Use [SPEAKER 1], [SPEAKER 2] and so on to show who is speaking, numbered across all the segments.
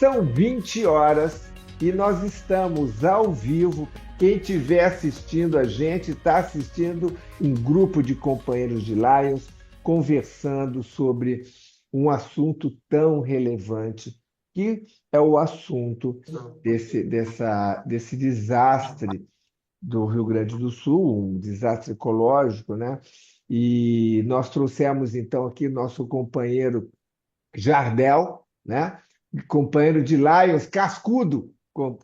[SPEAKER 1] São 20 horas e nós estamos ao vivo. Quem estiver assistindo a gente está assistindo um grupo de companheiros de Lions conversando sobre um assunto tão relevante que é o assunto desse desastre do Rio Grande do Sul, um desastre ecológico, né? E nós trouxemos então aqui nosso companheiro Jardel, né? Companheiro de Lions, cascudo,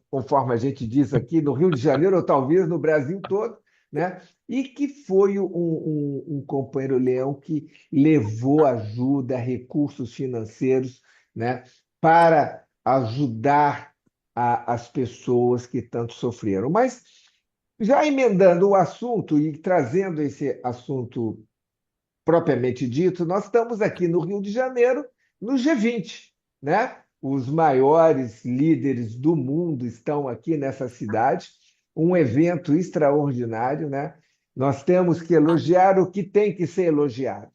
[SPEAKER 1] conforme a gente diz aqui no Rio de Janeiro, ou talvez no Brasil todo, né? E que foi um companheiro leão que levou ajuda, recursos financeiros, né? Para ajudar as pessoas que tanto sofreram. Mas já emendando o assunto e trazendo esse assunto propriamente dito, nós estamos aqui no Rio de Janeiro, no G20, né? Os maiores líderes do mundo estão aqui nessa cidade, um evento extraordinário, né? Nós temos que elogiar o que tem que ser elogiado.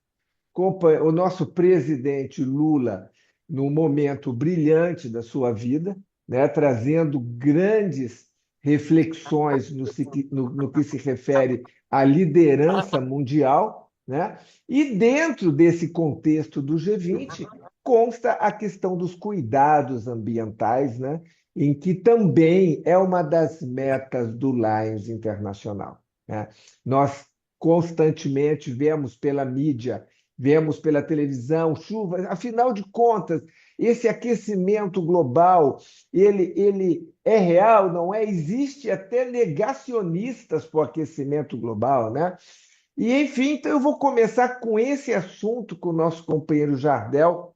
[SPEAKER 1] O nosso presidente Lula, num momento brilhante da sua vida, né? Trazendo grandes reflexões no que se refere à liderança mundial, né? E dentro desse contexto do G20, consta a questão dos cuidados ambientais, né? Em que também é uma das metas do Lions Internacional, né? Nós constantemente vemos pela mídia, vemos pela televisão, chuvas, afinal de contas, esse aquecimento global, ele é real, não é? Existe até negacionistas para o aquecimento global, né? E, enfim, então eu vou começar com esse assunto com o nosso companheiro Jardel,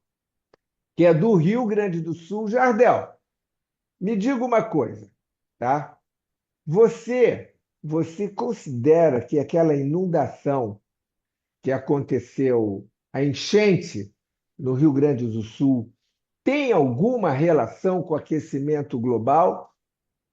[SPEAKER 1] que é do Rio Grande do Sul. Jardel, me diga uma coisa, tá? Você considera que aquela inundação que aconteceu, a enchente no Rio Grande do Sul, tem alguma relação com o aquecimento global?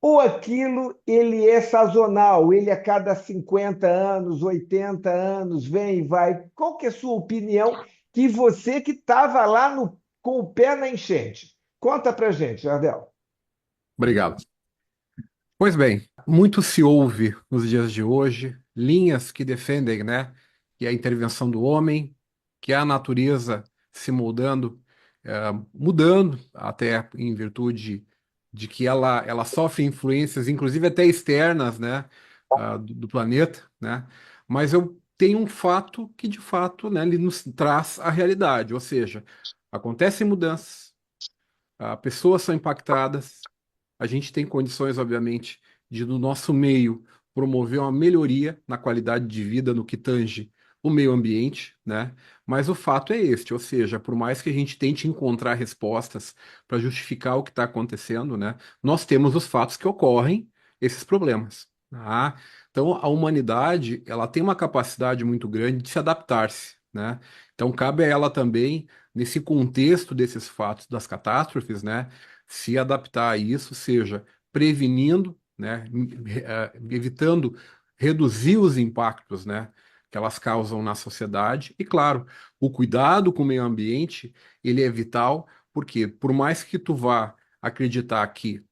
[SPEAKER 1] Ou aquilo ele é sazonal, ele a cada 50 anos, 80 anos, vem e vai? Qual que é a sua opinião, que você que estava lá com o pé na enchente? Conta para gente, Jardel.
[SPEAKER 2] Obrigado. Pois bem, muito se ouve nos dias de hoje linhas que defendem, né, que a intervenção do homem, que a natureza se moldando, mudando até em virtude de que ela sofre influências, inclusive até externas, né, do planeta, né, mas eu tenho um fato que de fato, né, ele nos traz a realidade, ou seja, acontecem mudanças, pessoas são impactadas. A gente tem condições, obviamente, de, no nosso meio, promover uma melhoria na qualidade de vida no que tange o meio ambiente, né? Mas o fato é este, ou seja, por mais que a gente tente encontrar respostas para justificar o que está acontecendo, né? Nós temos os fatos que ocorrem esses problemas. Tá? Então, a humanidade, ela tem uma capacidade muito grande de se adaptar-se, né? Então, cabe a ela também, nesse contexto desses fatos, das catástrofes, né? Se adaptar a isso, seja prevenindo, né, evitando reduzir os impactos, né, que elas causam na sociedade. E claro, o cuidado com o meio ambiente, ele é vital, porque por mais que tu vá acreditar que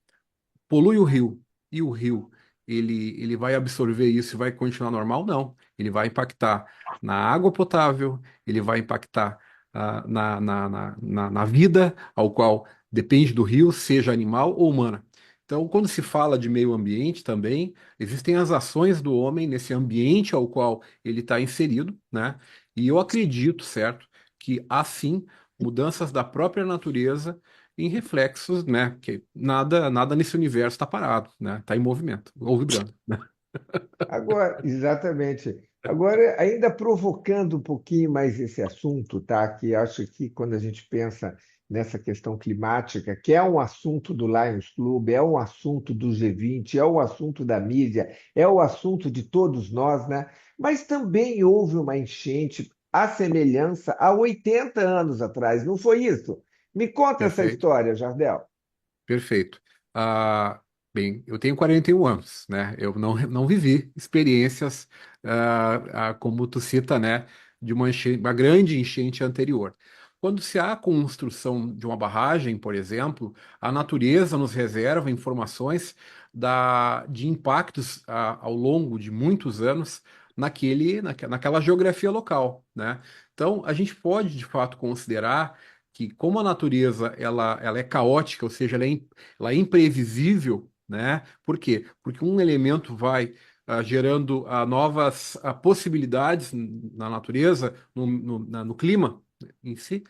[SPEAKER 2] polui o rio e o rio ele vai absorver isso e vai continuar normal, não. Ele vai impactar na água potável, ele vai impactar na vida ao qual depende do rio, seja animal ou humana. Então, quando se fala de meio ambiente também, existem as ações do homem nesse ambiente ao qual ele está inserido, né? E eu acredito, certo, que há sim mudanças da própria natureza em reflexos, né? Que nada nesse universo está parado, né? Está em movimento ou vibrando, né?
[SPEAKER 1] Agora, exatamente. Agora, ainda provocando um pouquinho mais esse assunto, tá? Que acho que quando a gente pensa nessa questão climática, que é um assunto do Lions Club, é um assunto do G20, é um assunto da mídia, é o assunto de todos nós, né? Mas também houve uma enchente à semelhança há 80 anos atrás, não foi isso? Me conta essa
[SPEAKER 2] Perfeito,
[SPEAKER 1] história, Jardel.
[SPEAKER 2] perfeito. Ah, bem, eu tenho 41 anos, né? Eu não vivi experiências como tu cita, né? De uma grande enchente anterior. quando se há a construção de uma barragem, por exemplo, a natureza nos reserva informações de impactos ao longo de muitos anos naquela geografia local, né? Então, a gente pode, de fato, considerar que, como a natureza ela é caótica, ou seja, ela é imprevisível, né? Por quê? Porque um elemento vai gerando novas possibilidades na natureza, no clima em si.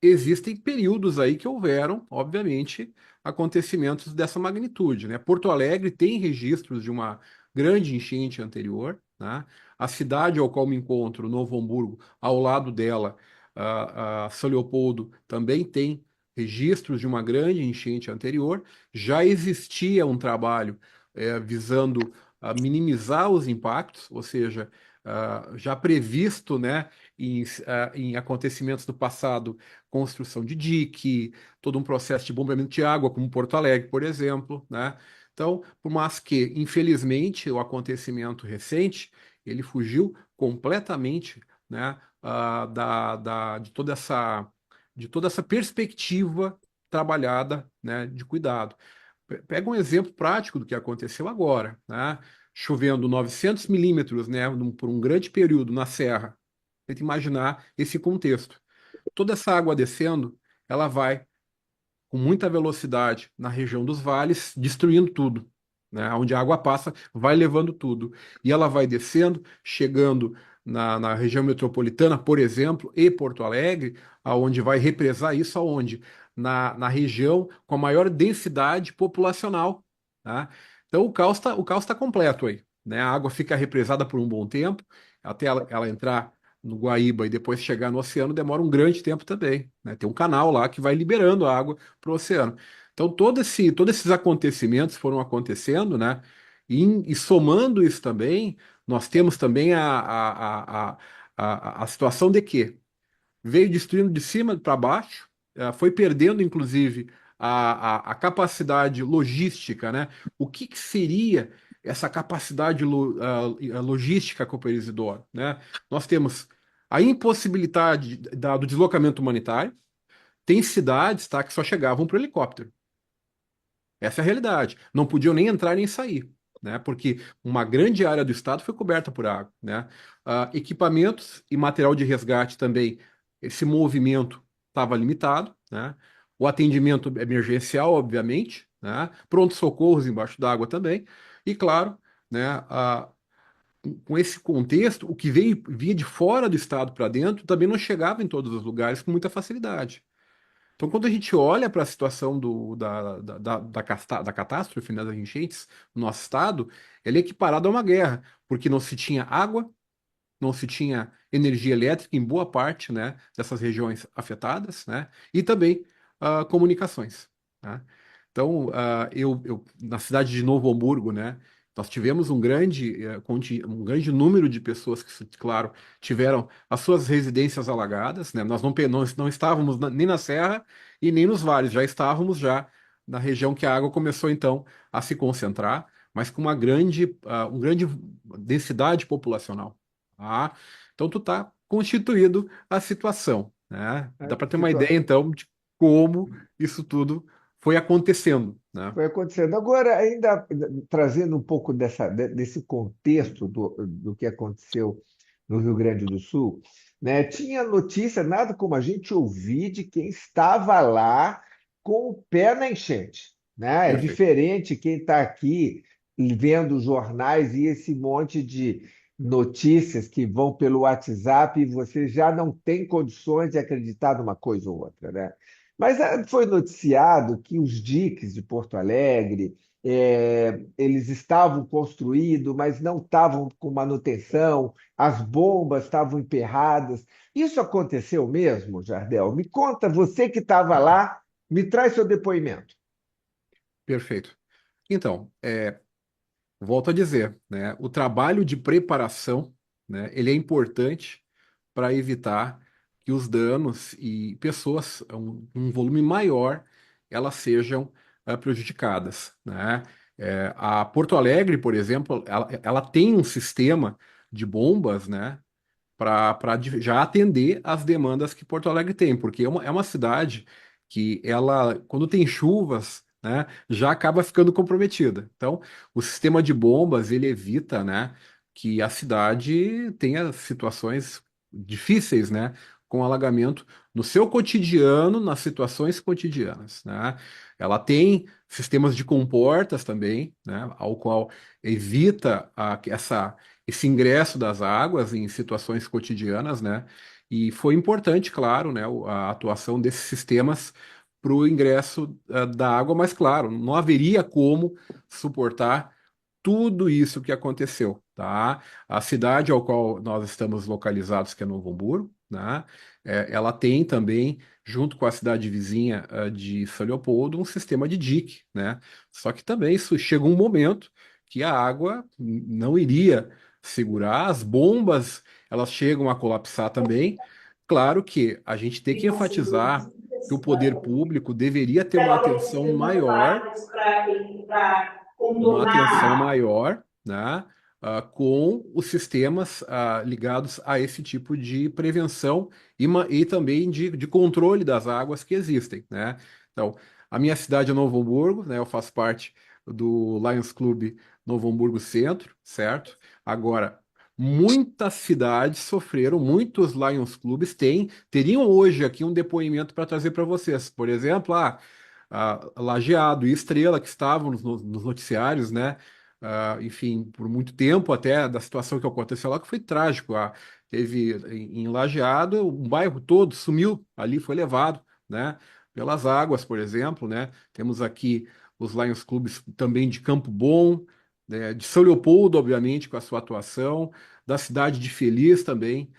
[SPEAKER 2] Existem períodos aí que houveram, obviamente, acontecimentos dessa magnitude, né? Porto Alegre tem registros de uma grande enchente anterior, né? A cidade ao qual me encontro, Novo Hamburgo, ao lado dela, São Leopoldo, também tem registros de uma grande enchente anterior. Já existia um trabalho visando minimizar os impactos, ou seja, já previsto, né, em acontecimentos do passado, construção de dique, todo um processo de bombeamento de água, como Porto Alegre, por exemplo, né? Então, por mais que, infelizmente, o acontecimento recente, ele fugiu completamente, né, de toda essa perspectiva trabalhada, né, de cuidado. Pega um exemplo prático do que aconteceu agora, né? Chovendo 900 milímetros, né, por um grande período na Serra. Tenta imaginar esse contexto. Toda essa água descendo, ela vai com muita velocidade na região dos vales, destruindo tudo. Né? Onde a água passa, vai levando tudo. E ela vai descendo, chegando na região metropolitana, por exemplo, e Porto Alegre, aonde vai represar isso aonde? Na região com a maior densidade populacional. Tá? Então o caos tá completo aí. Né? A água fica represada por um bom tempo, até ela entrar no Guaíba e depois chegar no oceano demora um grande tempo também. Né? Tem um canal lá que vai liberando a água para o oceano. Então, todos esses acontecimentos foram acontecendo, né? E somando isso também, nós temos também a situação de que veio destruindo de cima para baixo, foi perdendo, inclusive, a capacidade logística, né? O que que seria essa capacidade logística com o Perizidor, né? Nós temos a impossibilidade do deslocamento humanitário, tem cidades, tá, que só chegavam para helicóptero. Essa é a realidade. Não podiam nem entrar nem sair, né? Porque uma grande área do estado foi coberta por água, né? Equipamentos e material de resgate também, esse movimento estava limitado, né? O atendimento emergencial, obviamente, né? Pronto-socorros embaixo d'água também. E claro, né? Com esse contexto, o que via de fora do estado para dentro também não chegava em todos os lugares com muita facilidade. Então, quando a gente olha para a situação da catástrofe, né, das enchentes no nosso estado, ele é equiparado a uma guerra, porque não se tinha água, não se tinha energia elétrica em boa parte, né, dessas regiões afetadas, né, e também comunicações. Né? Então, na cidade de Novo Hamburgo, né, nós tivemos um grande número de pessoas que, claro, tiveram as suas residências alagadas, né? Nós não estávamos nem na serra e nem nos vales, já estávamos já na região que a água começou então a se concentrar, mas com uma grande densidade populacional. Tá? Então, tu está constituído a situação, né? Dá para ter uma ideia então de como isso tudo foi acontecendo, né?
[SPEAKER 1] Foi acontecendo. Agora, ainda trazendo um pouco desse contexto do que aconteceu no Rio Grande do Sul, né? Tinha notícia, nada como a gente ouvir de quem estava lá com o pé na enchente, né? É
[SPEAKER 2] Perfeito.
[SPEAKER 1] diferente quem está aqui vendo os jornais e esse monte de notícias que vão pelo WhatsApp e você já não tem condições de acreditar numa coisa ou outra, né? Mas foi noticiado que os diques de Porto Alegre, eles estavam construídos, mas não estavam com manutenção, as bombas estavam emperradas. Isso aconteceu mesmo, Jardel? Me conta, você que estava lá, me traz seu depoimento.
[SPEAKER 2] Perfeito. Então, volto a dizer, né, o trabalho de preparação, né, ele é importante para evitar que os danos e pessoas, um volume maior, elas sejam prejudicadas, né? A Porto Alegre, por exemplo, ela tem um sistema de bombas, né, para já atender as demandas que Porto Alegre tem, porque é uma cidade que ela, quando tem chuvas, né, já acaba ficando comprometida. Então, o sistema de bombas, ele evita, né, que a cidade tenha situações difíceis, né, com alagamento no seu cotidiano, nas situações cotidianas, né? Ela tem sistemas de comportas também, né, ao qual evita esse ingresso das águas em situações cotidianas, né? E foi importante, claro, né, a atuação desses sistemas para o ingresso da água, mas claro, não haveria como suportar tudo isso que aconteceu, tá? A cidade ao qual nós estamos localizados, que é Novo Hamburgo, né? Ela tem também, junto com a cidade vizinha de São Leopoldo, um sistema de dique, né? Só que também isso chega um momento que a água não iria segurar, as bombas elas chegam a colapsar também. Claro que a gente tem que enfatizar que o poder público deveria ter uma atenção maior, né, com os sistemas ligados a esse tipo de prevenção e também de controle das águas que existem, né? Então, a minha cidade é Novo Hamburgo, né? Eu faço parte do Lions Clube Novo Hamburgo Centro, certo? Agora, muitas cidades sofreram, muitos Lions Clubes teriam hoje aqui um depoimento para trazer para vocês. Por exemplo, Lajeado e Estrela, que estavam nos noticiários, né? Enfim, por muito tempo até da situação que aconteceu lá, que foi trágico. Teve em Lajeado, um bairro todo sumiu ali, foi levado, né? Pelas águas, por exemplo, né? Temos aqui os Lions Clubes também de Campo Bom, né? De São Leopoldo, obviamente, com a sua atuação, da cidade de Feliz também,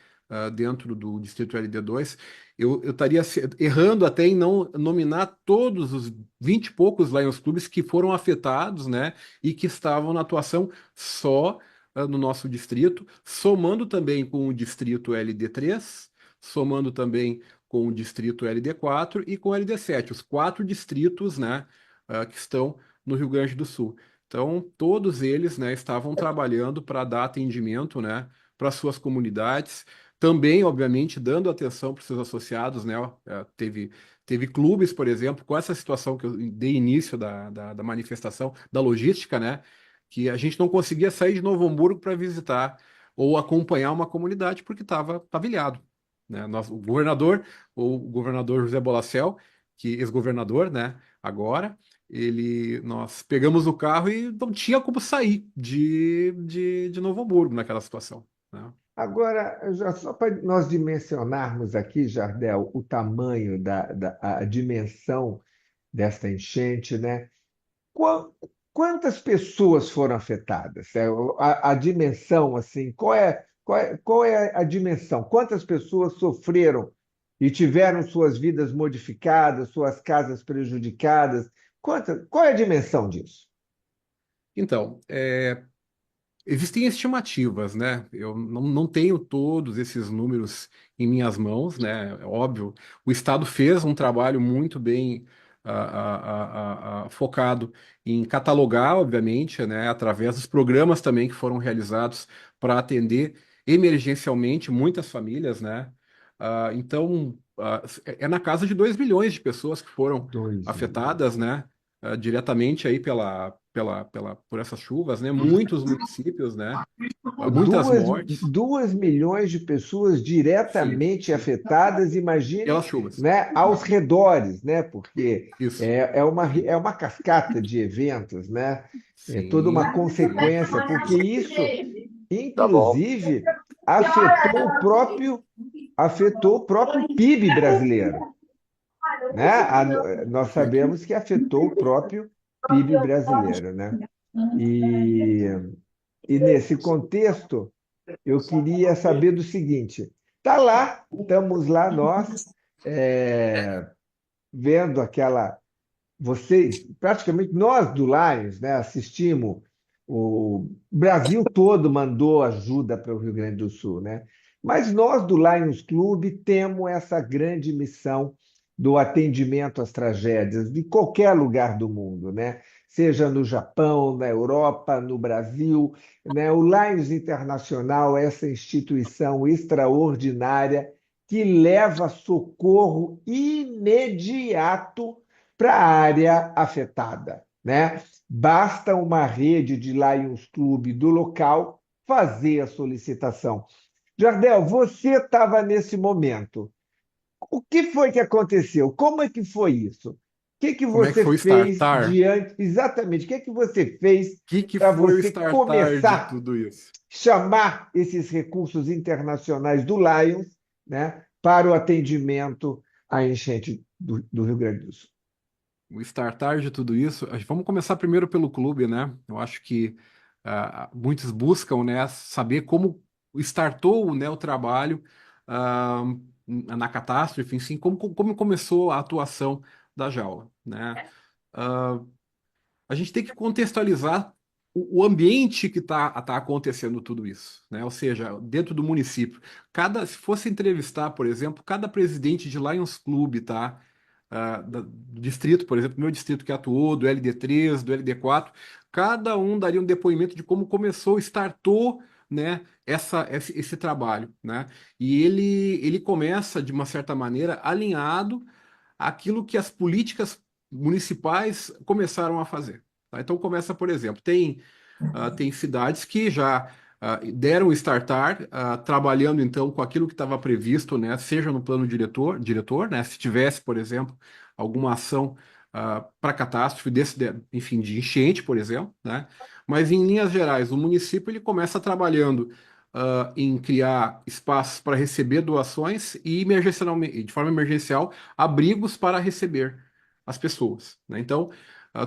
[SPEAKER 2] dentro do Distrito LD2. Eu estaria errando até em não nominar todos os 20 e poucos Lions Clubes que foram afetados, né, e que estavam na atuação só no nosso distrito, somando também com o distrito LD3, somando também com o distrito LD4 e com o LD7, os quatro distritos, né, que estão no Rio Grande do Sul. Então, todos eles, né, estavam trabalhando para dar atendimento, né, para suas comunidades, também, obviamente, dando atenção para os seus associados, né? Teve clubes, por exemplo, com essa situação que eu dei início da manifestação, da logística, né? Que a gente não conseguia sair de Novo Hamburgo para visitar ou acompanhar uma comunidade porque estava ilhado, né? O governador José Bolacel, que ex-governador, né? Agora, nós pegamos o carro e não tinha como sair de Novo Hamburgo naquela situação, né?
[SPEAKER 1] Agora, já só para nós dimensionarmos aqui, Jardel, o tamanho a dimensão desta enchente, né? Qua- Quantas pessoas foram afetadas? A dimensão, assim, qual é a dimensão? Quantas pessoas sofreram e tiveram suas vidas modificadas, suas casas prejudicadas? Qual é a dimensão disso?
[SPEAKER 2] Então, existem estimativas, né? Eu não tenho todos esses números em minhas mãos, né? É óbvio, o Estado fez um trabalho muito bem focado em catalogar, obviamente, né? Através dos programas também que foram realizados para atender emergencialmente muitas famílias, né? Então, é na casa de 2 milhões de pessoas que foram
[SPEAKER 1] 2 milhões.
[SPEAKER 2] afetadas, né? Diretamente aí por essas chuvas, né? Muitos municípios, né? Muitas mortes,
[SPEAKER 1] 2 milhões de pessoas
[SPEAKER 2] sim,
[SPEAKER 1] diretamente afetadas, imagine,
[SPEAKER 2] pelas chuvas.
[SPEAKER 1] né, aos redores, né, porque
[SPEAKER 2] Isso,
[SPEAKER 1] é uma cascata de eventos, né, é toda
[SPEAKER 2] sim,
[SPEAKER 1] uma
[SPEAKER 2] sim,
[SPEAKER 1] consequência, porque isso,
[SPEAKER 3] Tá bom.
[SPEAKER 1] inclusive, afetou o próprio, afetou o próprio PIB brasileiro, né? Nós
[SPEAKER 2] sim.
[SPEAKER 1] sabemos que afetou o próprio PIB brasileiro, né? E, e nesse contexto eu queria saber do seguinte: estamos lá nós, é, vendo aquela. Vocês, praticamente nós do Lions, né, assistimos, o Brasil todo mandou ajuda para o Rio Grande do Sul, né? Mas nós do Lions Clube temos essa grande missão do atendimento às tragédias de qualquer lugar do mundo, né? seja no Japão, na Europa, no Brasil, né? O Lions Internacional é essa instituição extraordinária que leva socorro imediato para a área afetada, né? Basta uma rede de Lions Club do local fazer a solicitação. Jardel, você estava nesse momento. O que foi que aconteceu? Como é que foi isso? O que que
[SPEAKER 2] Como é que
[SPEAKER 1] você
[SPEAKER 2] foi o
[SPEAKER 1] fez
[SPEAKER 2] startar?
[SPEAKER 1] diante, exatamente, o que que você fez
[SPEAKER 2] Que
[SPEAKER 1] para
[SPEAKER 2] foi o
[SPEAKER 1] você
[SPEAKER 2] startar de
[SPEAKER 1] começar
[SPEAKER 2] tudo isso?
[SPEAKER 1] chamar esses recursos internacionais do Lions, né, para o atendimento à enchente do Rio Grande do Sul?
[SPEAKER 2] O startar de tudo isso, vamos começar primeiro pelo clube, né? Eu acho que muitos buscam, né, saber como startou, né, o trabalho ah, na catástrofe, enfim, como começou a atuação da jaula, né? Ah, a gente tem que contextualizar o ambiente que tá acontecendo tudo isso, né? Ou seja, dentro do município. Se fosse entrevistar, por exemplo, cada presidente de Lions Club, tá? Do distrito, por exemplo, meu distrito que atuou, do LD3, do LD4, cada um daria um depoimento de como começou, startou, né, esse trabalho, né? E ele começa, de uma certa maneira, alinhado àquilo que as políticas municipais começaram a fazer. Tá? Então começa, por exemplo, tem cidades que já deram startar, trabalhando então com aquilo que estava previsto, né, seja no plano diretor, né, se tivesse, por exemplo, alguma ação para catástrofe, enfim, de enchente, por exemplo, né, mas em linhas gerais, o município ele começa trabalhando em criar espaços para receber doações e emergencialmente, de forma emergencial, abrigos para receber as pessoas, né? Então,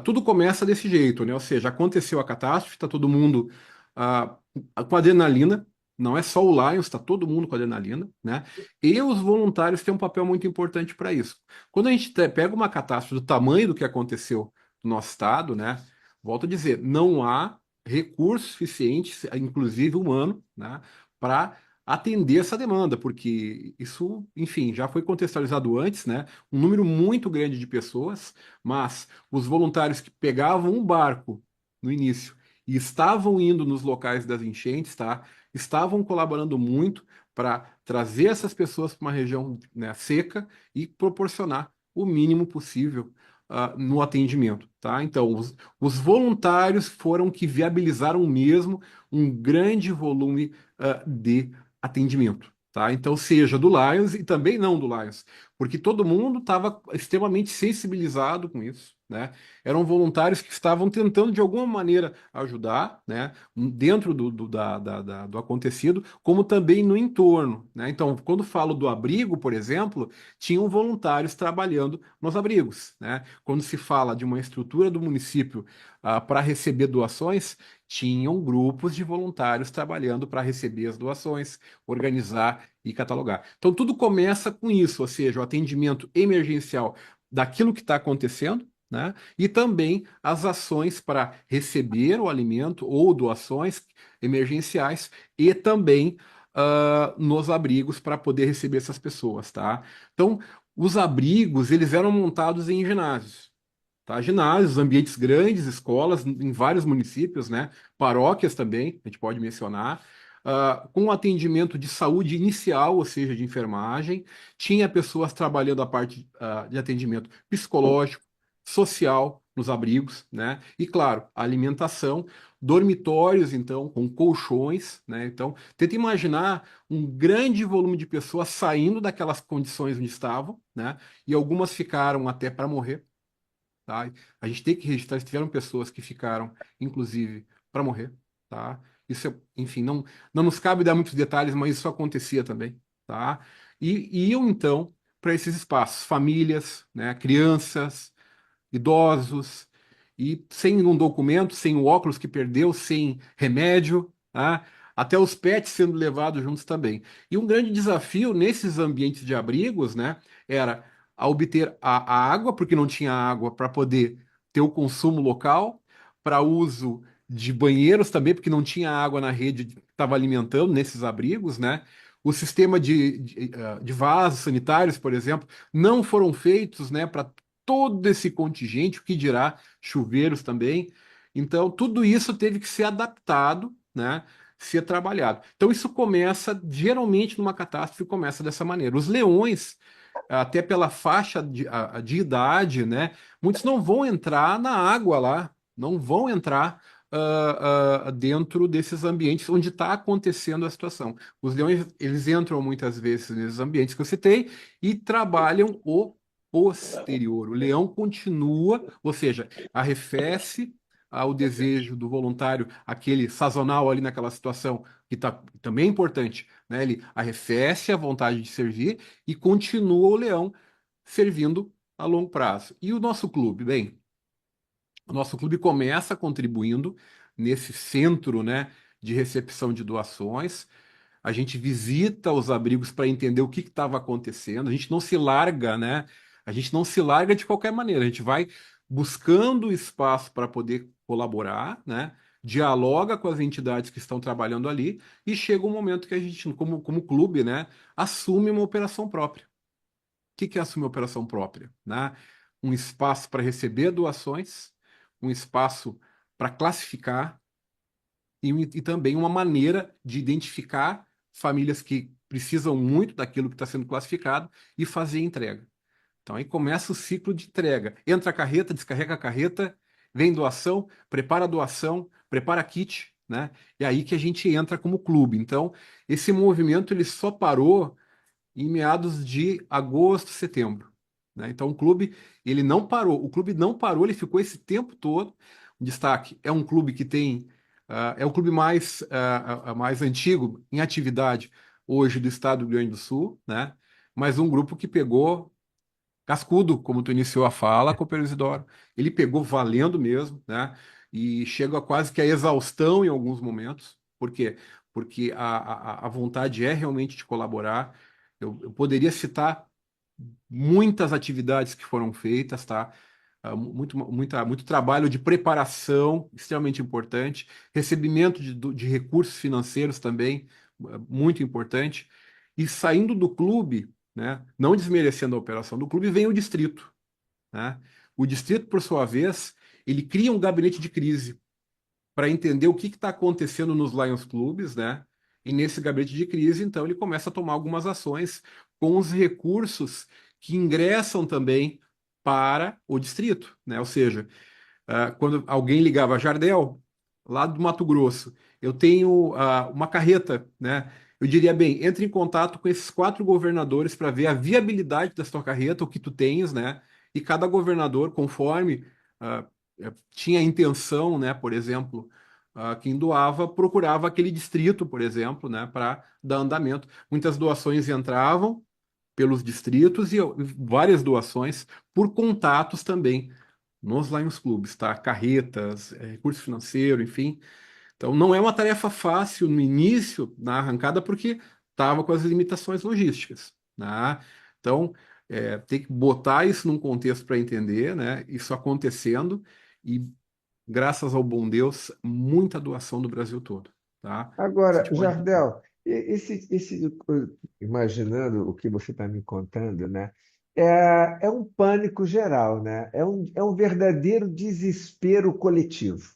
[SPEAKER 2] tudo começa desse jeito, né? Ou seja, aconteceu a catástrofe, está todo mundo ah, com adrenalina, não é só o Lions, está todo mundo com adrenalina, né? E os voluntários têm um papel muito importante para isso. Quando a gente pega uma catástrofe do tamanho do que aconteceu no nosso estado, né? Volto a dizer, não há recurso suficiente, inclusive humano, né? Para atender essa demanda, porque isso, enfim, já foi contextualizado antes, né? Um número muito grande de pessoas, mas os voluntários que pegavam um barco no início e estavam indo nos locais das enchentes, tá? Estavam colaborando muito para trazer essas pessoas para uma região, né, seca e proporcionar o mínimo possível no atendimento, tá? Então, os voluntários foram que viabilizaram mesmo um grande volume de atendimento. Tá? Então, seja do Lions e também não do Lions, porque todo mundo estava extremamente sensibilizado com isso, né? Eram voluntários que estavam tentando de alguma maneira ajudar, né? Dentro do acontecido, como também no entorno, né? Então, quando falo do abrigo, por exemplo, tinham voluntários trabalhando nos abrigos, né? Quando se fala de uma estrutura do município para receber doações, tinham grupos de voluntários trabalhando para receber as doações, organizar e catalogar. Então, tudo começa com isso, ou seja, o atendimento emergencial daquilo que está acontecendo, né? E também as ações para receber o alimento ou doações emergenciais e também nos abrigos para poder receber essas pessoas, tá? Então, os abrigos, eles eram montados em ginásios. Tá? Ginásios, ambientes grandes, escolas em vários municípios, né? Paróquias também, a gente pode mencionar, com atendimento de saúde inicial, ou seja, de enfermagem, tinha pessoas trabalhando a parte de atendimento psicológico, social nos abrigos, né? E claro, a alimentação, dormitórios, então, com colchões, né? Então, tenta imaginar um grande volume de pessoas saindo daquelas condições onde estavam, né? E algumas ficaram até para morrer. Tá? A gente tem que registrar se tiveram pessoas que ficaram, inclusive, para morrer, tá? Isso, enfim, não nos cabe dar muitos detalhes, mas isso acontecia também, tá? E iam, então, para esses espaços, famílias, né, crianças, idosos, e sem um documento, sem o óculos que perdeu, sem remédio, tá? Até os pets sendo levados juntos também. E um grande desafio nesses ambientes de abrigos, né, era a obter a água, porque não tinha água para poder ter o consumo local, para uso de banheiros também, porque não tinha água na rede que estava alimentando nesses abrigos, né? O sistema de vasos sanitários, por exemplo, não foram feitos, né, para todo esse contingente, o que dirá chuveiros também. Então, tudo isso teve que ser adaptado, né? Ser trabalhado. Então, isso começa, geralmente, numa catástrofe, começa dessa maneira. Os leões, até pela faixa de idade, né? Muitos não vão entrar na água lá, não vão entrar dentro desses ambientes onde está acontecendo a situação. Os leões, eles entram muitas vezes nesses ambientes que eu citei e trabalham o posterior. O leão continua, ou seja, arrefece ao desejo do voluntário, aquele sazonal ali naquela situação, que também é importante, né? Ele arrefece a vontade de servir e continua o leão servindo a longo prazo. E o nosso clube? Bem, o nosso clube começa contribuindo nesse centro, né, de recepção de doações. A gente visita os abrigos para entender o que estava acontecendo. A gente não se larga, né? A gente não se larga de qualquer maneira. A gente vai buscando espaço para poder colaborar, né? Dialoga com as entidades que estão trabalhando ali e chega um momento que a gente, como clube, né, assume uma operação própria. O que é assumir uma operação própria, né? Um espaço para receber doações, um espaço para classificar e também uma maneira de identificar famílias que precisam muito daquilo que está sendo classificado e fazer a entrega. Então aí começa o ciclo de entrega. Entra a carreta, descarrega a carreta, vem doação, prepara kit, né? E aí que a gente entra como clube. Então, esse movimento ele só parou em meados de agosto, setembro, né? Então o clube ele não parou, o clube não parou, ele ficou esse tempo todo. Um destaque é um clube que tem é o clube mais antigo em atividade hoje do estado do Rio Grande do Sul, né? Mas um grupo que pegou cascudo, como tu iniciou a fala, Cooper Isidoro. Ele pegou valendo mesmo, né? E chega a quase que a exaustão em alguns momentos. Por quê? Porque a vontade é realmente de colaborar. Eu poderia citar muitas atividades que foram feitas, tá? Muito trabalho de preparação, extremamente importante, recebimento de recursos financeiros também, muito importante. E saindo do clube, né, não desmerecendo a operação do clube, vem o distrito, né? O distrito, por sua vez, ele cria um gabinete de crise para entender o que está acontecendo nos Lions Clubes, né? E nesse gabinete de crise, então, ele começa a tomar algumas ações com os recursos que ingressam também para o distrito, né? Ou seja, quando alguém ligava Jardel, lá do Mato Grosso, eu tenho uma carreta, né? Eu diria, bem, entre em contato com esses 4 governadores para ver a viabilidade da sua carreta, o que tu tens, né? E cada governador, conforme ah, tinha a intenção, né? Por exemplo, quem doava procurava aquele distrito, por exemplo, né? Para dar andamento. Muitas doações entravam pelos distritos e várias doações por contatos também nos Lions Clubes, tá? Carretas, recurso financeiro, enfim. Então não é uma tarefa fácil no início, na arrancada, porque estava com as limitações logísticas, né? Então tem que botar isso num contexto para entender, né? Isso acontecendo e graças ao bom Deus, muita doação do Brasil todo, tá? A
[SPEAKER 1] Agora,
[SPEAKER 2] gente pode.
[SPEAKER 1] Jardel, imaginando o que você está me contando, né? É um pânico geral, né? É um verdadeiro desespero coletivo.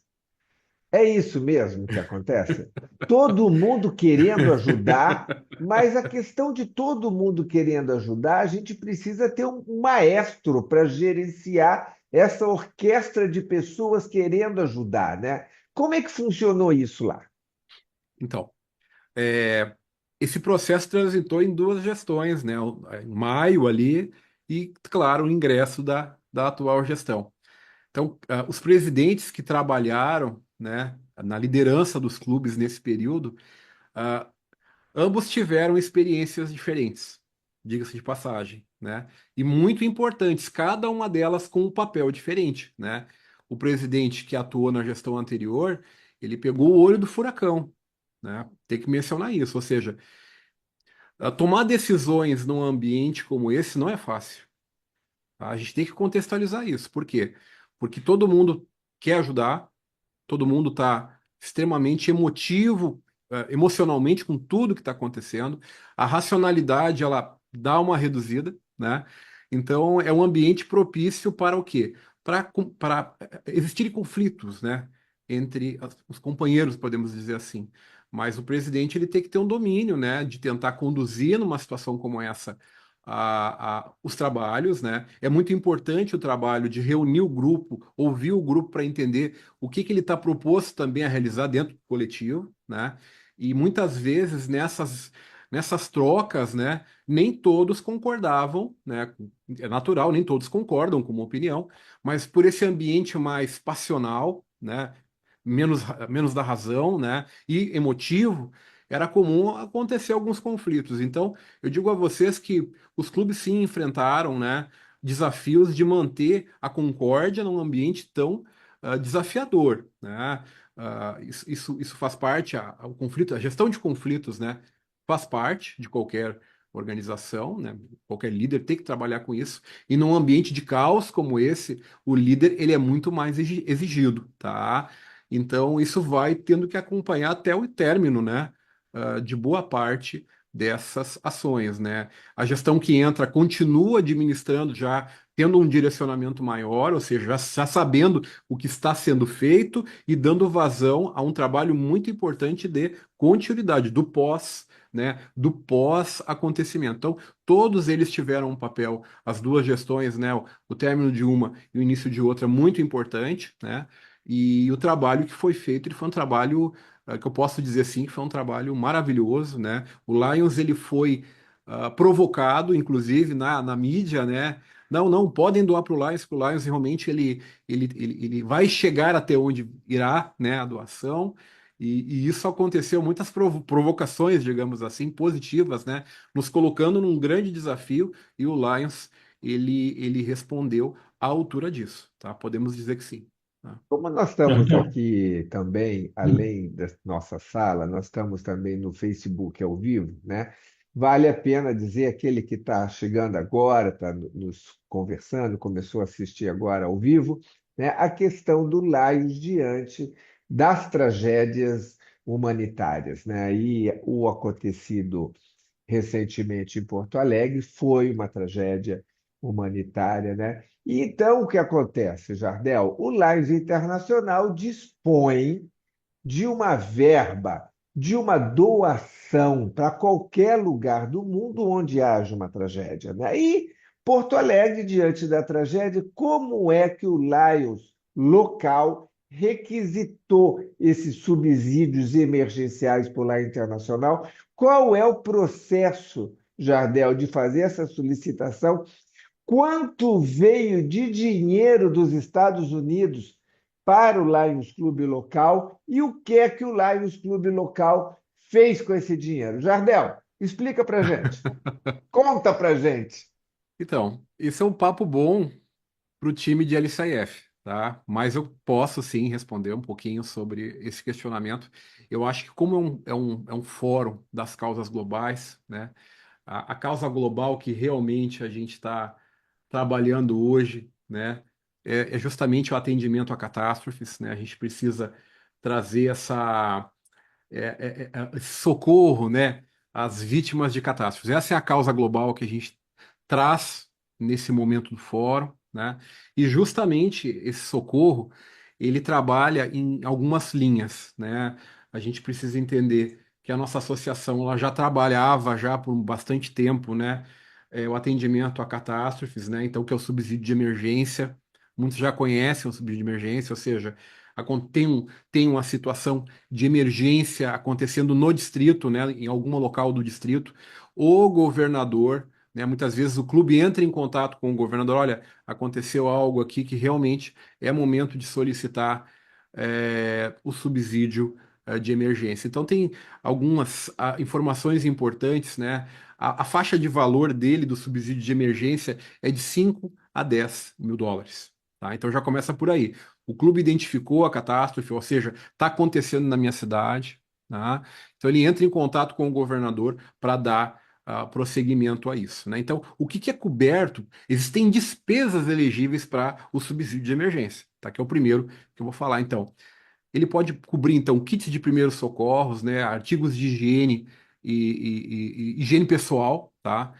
[SPEAKER 1] É isso mesmo que acontece? Todo mundo querendo ajudar, mas a questão de todo mundo querendo ajudar, a gente precisa ter um maestro para gerenciar essa orquestra de pessoas querendo ajudar, né? Como é que funcionou isso lá?
[SPEAKER 2] Então, é, esse processo transitou em 2 gestões, né? Em maio ali e, claro, o ingresso da atual gestão. Então, os presidentes que trabalharam, né, na liderança dos clubes nesse período, ah, ambos tiveram experiências diferentes, diga-se de passagem, né? E muito importantes, cada uma delas com um papel diferente, né? O presidente que atuou na gestão anterior, ele pegou o olho do furacão, né? Tem que mencionar isso, ou seja, tomar decisões num ambiente como esse não é fácil, tá? A gente tem que contextualizar isso. Por quê? Porque todo mundo quer ajudar, todo mundo está extremamente emotivo, emocionalmente com tudo que está acontecendo. A racionalidade ela dá uma reduzida, né? Então, é um ambiente propício para o quê? Para existirem conflitos, né? Entre os companheiros, podemos dizer assim. Mas o presidente ele tem que ter um domínio, né? De tentar conduzir numa situação como essa os trabalhos, né? É muito importante o trabalho de reunir o grupo, ouvir o grupo para entender o que que ele está proposto também a realizar dentro do coletivo, né? E muitas vezes nessas trocas, né? Nem todos concordavam, né? É natural, nem todos concordam com uma opinião, mas por esse ambiente mais passional, né? Menos da razão, né? E emotivo, era comum acontecer alguns conflitos. Então, eu digo a vocês que os clubes sim enfrentaram, né? Desafios de manter a concórdia num ambiente tão desafiador, né? Isso faz parte, o conflito, a gestão de conflitos, né? Faz parte de qualquer organização, né? Qualquer líder tem que trabalhar com isso. E num ambiente de caos como esse, o líder ele é muito mais exigido, tá? Então isso vai tendo que acompanhar até o término, né? De boa parte dessas ações, né? A gestão que entra continua administrando já tendo um direcionamento maior, ou seja, já sabendo o que está sendo feito e dando vazão a um trabalho muito importante de continuidade do pós, né, do pós-acontecimento. Então, todos eles tiveram um papel, as duas gestões, né, o término de uma e o início de outra, muito importante, né, e o trabalho que foi feito, ele foi um trabalho, que eu posso dizer assim, que foi um trabalho maravilhoso, né, o Lions, ele foi provocado, inclusive, na mídia, né, não, não, podem doar para o Lions, que o Lions realmente ele vai chegar até onde irá, né, a doação, e isso aconteceu, muitas provocações, digamos assim, positivas, né? Nos colocando num grande desafio, e o Lions, ele respondeu à altura disso, tá? Podemos dizer que sim. Tá?
[SPEAKER 1] Como nós estamos aqui também, além da nossa sala, nós estamos também no Facebook ao vivo, né? Vale a pena dizer aquele que está chegando agora, está nos conversando, começou a assistir agora ao vivo, né? A questão do Laios diante das tragédias humanitárias, né? E o acontecido recentemente em Porto Alegre foi uma tragédia humanitária, né? E então o que acontece, Jardel? O Lions Internacional dispõe de uma verba, de uma doação para qualquer lugar do mundo onde haja uma tragédia, né? E Porto Alegre, diante da tragédia, como é que o Lions local requisitou esses subsídios emergenciais por lá internacional? Qual é o processo, Jardel, de fazer essa solicitação? Quanto veio de dinheiro dos Estados Unidos para o Lions Clube local e o que é que o Lions Clube local fez com esse dinheiro? Jardel, explica para gente. Conta para gente.
[SPEAKER 2] Então, isso é um papo bom para o time de LCIF, tá? Mas eu posso sim responder um pouquinho sobre esse questionamento. Eu acho que como é um fórum das causas globais, né? A causa global que realmente a gente está trabalhando hoje, né? É justamente o atendimento a catástrofes, né? A gente precisa trazer esse socorro, né? Às vítimas de catástrofes. Essa é a causa global que a gente traz nesse momento do fórum, né? E justamente esse socorro, ele trabalha em algumas linhas, né? A gente precisa entender que a nossa associação ela já trabalhava já por bastante tempo, né? O atendimento a catástrofes, né? Então, que é o subsídio de emergência. Muitos já conhecem o subsídio de emergência, ou seja, tem uma situação de emergência acontecendo no distrito, né? Em algum local do distrito. O governador, né? Muitas vezes o clube entra em contato com o governador, olha, aconteceu algo aqui que realmente é momento de solicitar o subsídio de emergência. Então tem algumas informações importantes, né? A faixa de valor dele do subsídio de emergência é de 5 a 10 mil dólares. Tá? Então já começa por aí. O clube identificou a catástrofe, ou seja, está acontecendo na minha cidade. Tá? Então ele entra em contato com o governador para dar prosseguimento a isso, né? Então, o que que é coberto? Existem despesas elegíveis para o subsídio de emergência, tá? Que é o primeiro que eu vou falar. Então, ele pode cobrir então kits de primeiros socorros, né? Artigos de higiene e higiene pessoal, tá?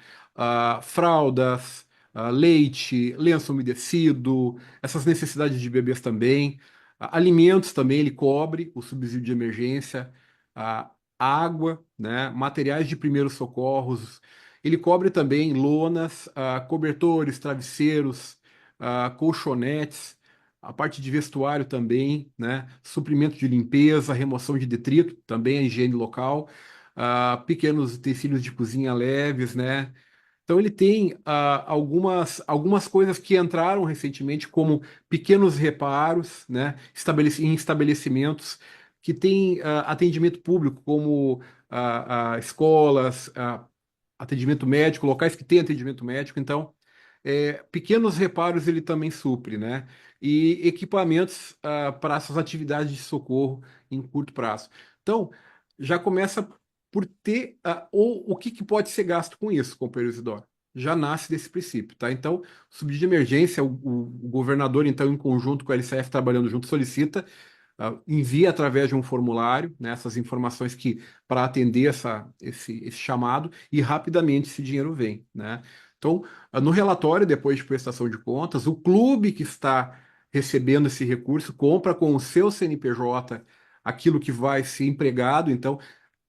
[SPEAKER 2] Fraldas, leite, lenço umedecido, essas necessidades de bebês também, alimentos também ele cobre o subsídio de emergência, água, né, materiais de primeiros socorros, ele cobre também lonas, cobertores, travesseiros, colchonetes, a parte de vestuário também, né, suprimento de limpeza, remoção de detrito, também a higiene local, pequenos utensílios de cozinha leves, né. Então ele tem algumas coisas que entraram recentemente, como pequenos reparos, né, em estabelecimentos que têm atendimento público, como escolas, atendimento médico, locais que têm atendimento médico. Então, pequenos reparos ele também supre, né? E equipamentos para essas atividades de socorro em curto prazo. Então, já começa por ter o que pode ser gasto com isso, companheiro Isidoro. Já nasce desse princípio, tá? Então, o subsídio de emergência, o governador, então, em conjunto com a LCF, trabalhando junto, solicita, envia através de um formulário, né, essas informações que para atender esse chamado e rapidamente esse dinheiro vem, né? Então, no relatório, depois de prestação de contas, o clube que está recebendo esse recurso compra com o seu CNPJ aquilo que vai ser empregado. Então,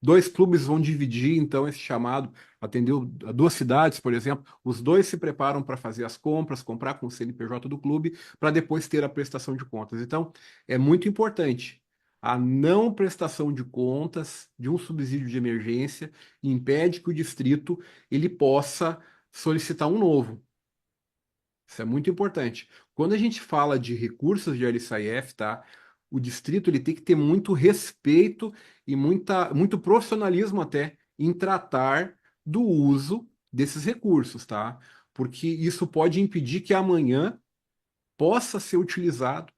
[SPEAKER 2] dois clubes vão dividir, então, esse chamado, atendeu duas cidades, por exemplo, os dois se preparam para fazer as compras, comprar com o CNPJ do clube, para depois ter a prestação de contas. Então, é muito importante. A não prestação de contas de um subsídio de emergência impede que o distrito ele possa solicitar um novo. Isso é muito importante. Quando a gente fala de recursos de LCIF, tá? O distrito ele tem que ter muito respeito e muito profissionalismo até em tratar do uso desses recursos, tá? Porque isso pode impedir que amanhã possa ser utilizado,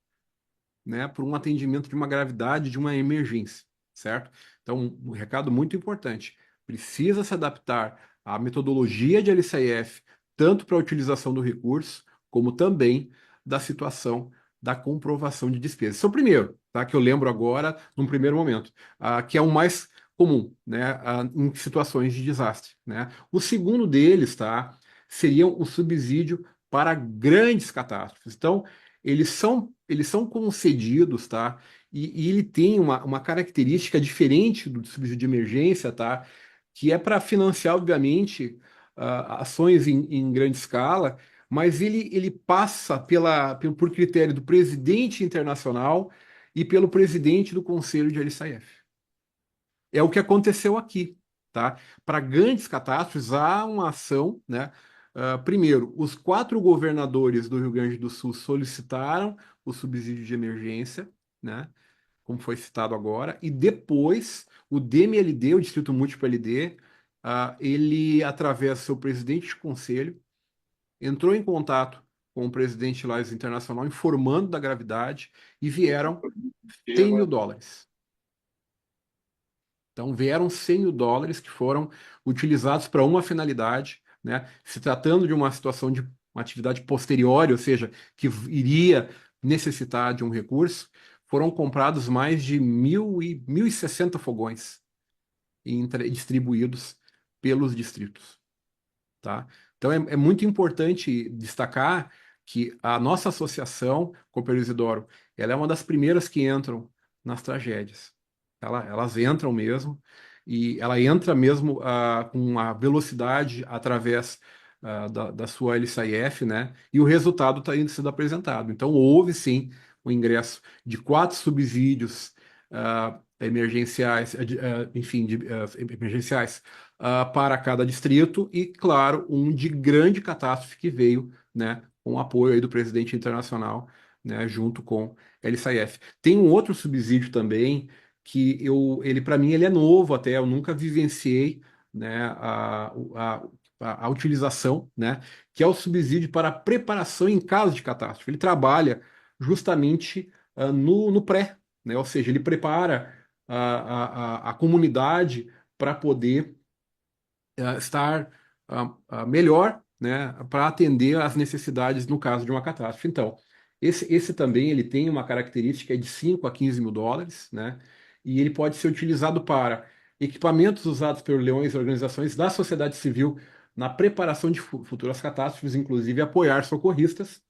[SPEAKER 2] né, por um atendimento de uma gravidade, de uma emergência, certo? Então, um recado muito importante. Precisa se adaptar à metodologia de LCIF, tanto para a utilização do recurso, como também da situação da comprovação de despesas. Esse é o primeiro, tá? Que eu lembro agora, num primeiro momento, que é o mais comum, né, em situações de desastre, né? O segundo deles, tá, seria o subsídio para grandes catástrofes. Então, eles são concedidos, tá? E ele tem uma característica diferente do subsídio de emergência, tá? Que é para financiar, obviamente, ações em grande escala, mas ele passa por critério do presidente internacional e pelo presidente do Conselho de LCIF. É o que aconteceu aqui, tá? Para grandes catástrofes, há uma ação, né? Primeiro, os quatro governadores do Rio Grande do Sul solicitaram o subsídio de emergência, né? Como foi citado agora, e depois o DMLD, o Distrito Múltiplo LD, ele, através do seu presidente de conselho, entrou em contato com o presidente Lages Internacional, informando da gravidade, e vieram US$ 100 mil. Então, vieram US$ 100 mil que foram utilizados para uma finalidade, né? Se tratando de uma situação de uma atividade posterior, ou seja, que iria necessitar de um recurso, foram comprados mais de 1.060 fogões distribuídos pelos distritos, tá? Então, é muito importante destacar que a nossa associação, Cooper Isidoro, ela é uma das primeiras que entram nas tragédias. Elas entram mesmo, e ela entra mesmo com uma velocidade através da sua LCIF, né? E o resultado está indo sendo apresentado. Então, houve sim o ingresso de quatro subsídios emergenciais, enfim, emergenciais para cada distrito e, claro, um de grande catástrofe que veio, né, com o apoio aí do presidente internacional, né, junto com LCIF. Tem um outro subsídio também que ele para mim ele é novo até, eu nunca vivenciei, né, a utilização, né, que é o subsídio para preparação em caso de catástrofe. Ele trabalha justamente no pré, né, ou seja, ele prepara a comunidade para poder estar melhor, né, para atender às necessidades no caso de uma catástrofe. Então, esse também ele tem uma característica de US$ 5 a US$ 15 mil, né, e ele pode ser utilizado para equipamentos usados pelos leões e organizações da sociedade civil na preparação de futuras catástrofes, inclusive apoiar socorristas,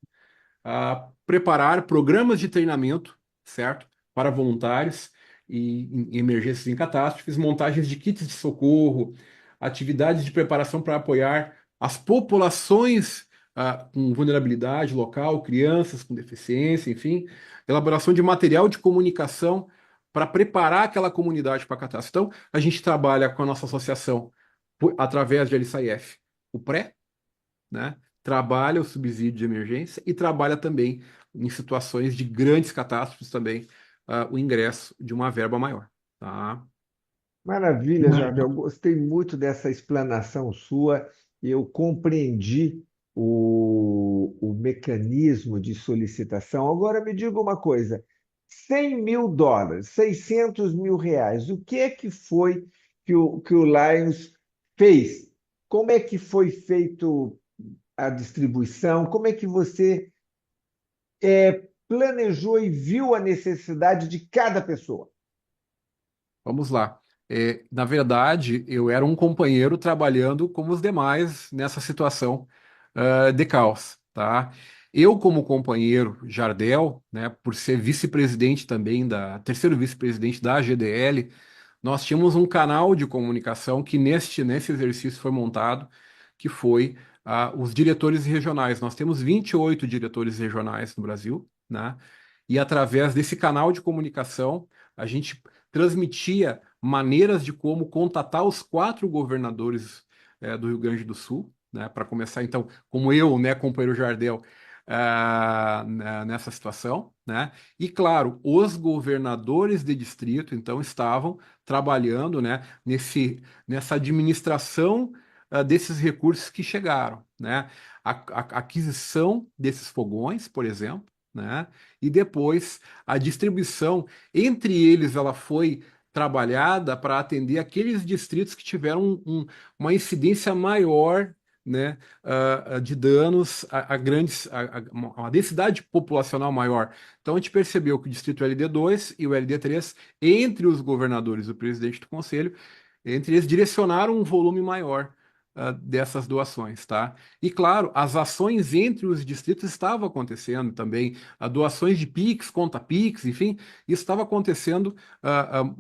[SPEAKER 2] a preparar programas de treinamento, certo? Para voluntários em emergências e em catástrofes, montagens de kits de socorro, atividades de preparação para apoiar as populações com vulnerabilidade local, crianças com deficiência, enfim, elaboração de material de comunicação para preparar aquela comunidade para a catástrofe. Então, a gente trabalha com a nossa associação através de LSAIF, o pré, né? Trabalha o subsídio de emergência e trabalha também em situações de grandes catástrofes também o ingresso de uma verba maior, tá?
[SPEAKER 1] Maravilha, Jardel. Gostei muito dessa explanação sua. Eu compreendi o mecanismo de solicitação. Agora me diga uma coisa: US$ 100.000, R$ 600.000, o que é que foi que o Lions fez? Como é que foi feito a distribuição? Como é que você planejou e viu a necessidade de cada pessoa?
[SPEAKER 2] Vamos lá. Na verdade, eu era um companheiro trabalhando como os demais nessa situação de caos, tá? Eu, como companheiro Jardel, né, por ser vice-presidente também terceiro vice-presidente da GDL, nós tínhamos um canal de comunicação que nesse exercício foi montado, que foi os diretores regionais. Nós temos 28 diretores regionais no Brasil, né? E através desse canal de comunicação, a gente transmitia maneiras de como contatar os 4 governadores do Rio Grande do Sul, né? Para começar, então, como eu, né, companheiro Jardel, nessa situação, né? E claro, os governadores de distrito, então, estavam trabalhando, né, nessa administração desses recursos que chegaram, né? A aquisição desses fogões, por exemplo, né? E depois a distribuição entre eles, ela foi trabalhada para atender aqueles distritos que tiveram uma incidência maior, né, de danos a grandes, uma densidade populacional maior. Então a gente percebeu que o distrito LD2 e o LD3, entre os governadores e o presidente do conselho, entre eles direcionaram um volume maior dessas doações, tá? E claro, as ações entre os distritos estavam acontecendo também, doações de Pix, conta Pix, enfim, isso estava acontecendo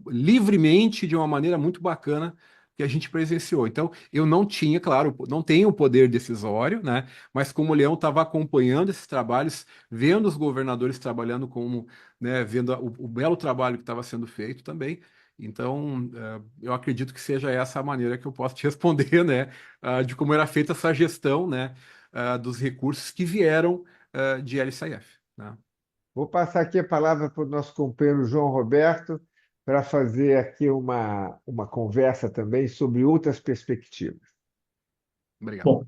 [SPEAKER 2] livremente de uma maneira muito bacana que a gente presenciou. Então, eu não tinha, claro, não tenho o poder decisório, né? Mas como o Leão estava acompanhando esses trabalhos, vendo os governadores trabalhando como, né, vendo o belo trabalho que estava sendo feito também. Então, eu acredito que seja essa a maneira que eu posso te responder, né, de como era feita essa gestão, né, dos recursos que vieram, de LCIF, né?
[SPEAKER 1] Vou passar aqui a palavra para o nosso companheiro João Roberto para fazer aqui uma conversa também sobre outras perspectivas.
[SPEAKER 2] Obrigado.
[SPEAKER 3] Bom,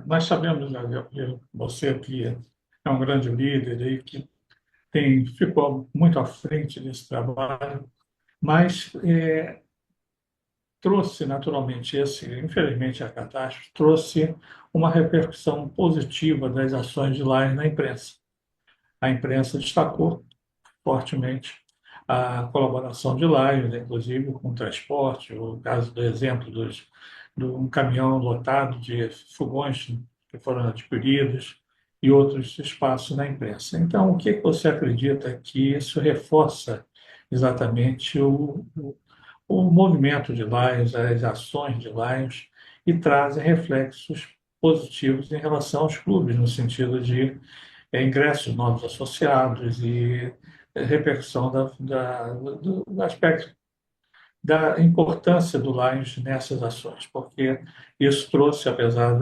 [SPEAKER 3] nós sabemos, né, que você que é um grande líder e que ficou muito à frente desse trabalho, mas trouxe naturalmente infelizmente a catástrofe trouxe uma repercussão positiva das ações de lá na imprensa. A imprensa destacou fortemente a colaboração de Lions, inclusive com o transporte, o caso do exemplo de um caminhão lotado de fogões que foram adquiridos e outros espaços na imprensa. Então, o que você acredita que isso reforça exatamente o movimento de Lions, as ações de Lions, e trazem reflexos positivos em relação aos clubes, no sentido de ingressos de novos associados e repercussão do aspecto da importância do Lions nessas ações, porque isso trouxe, apesar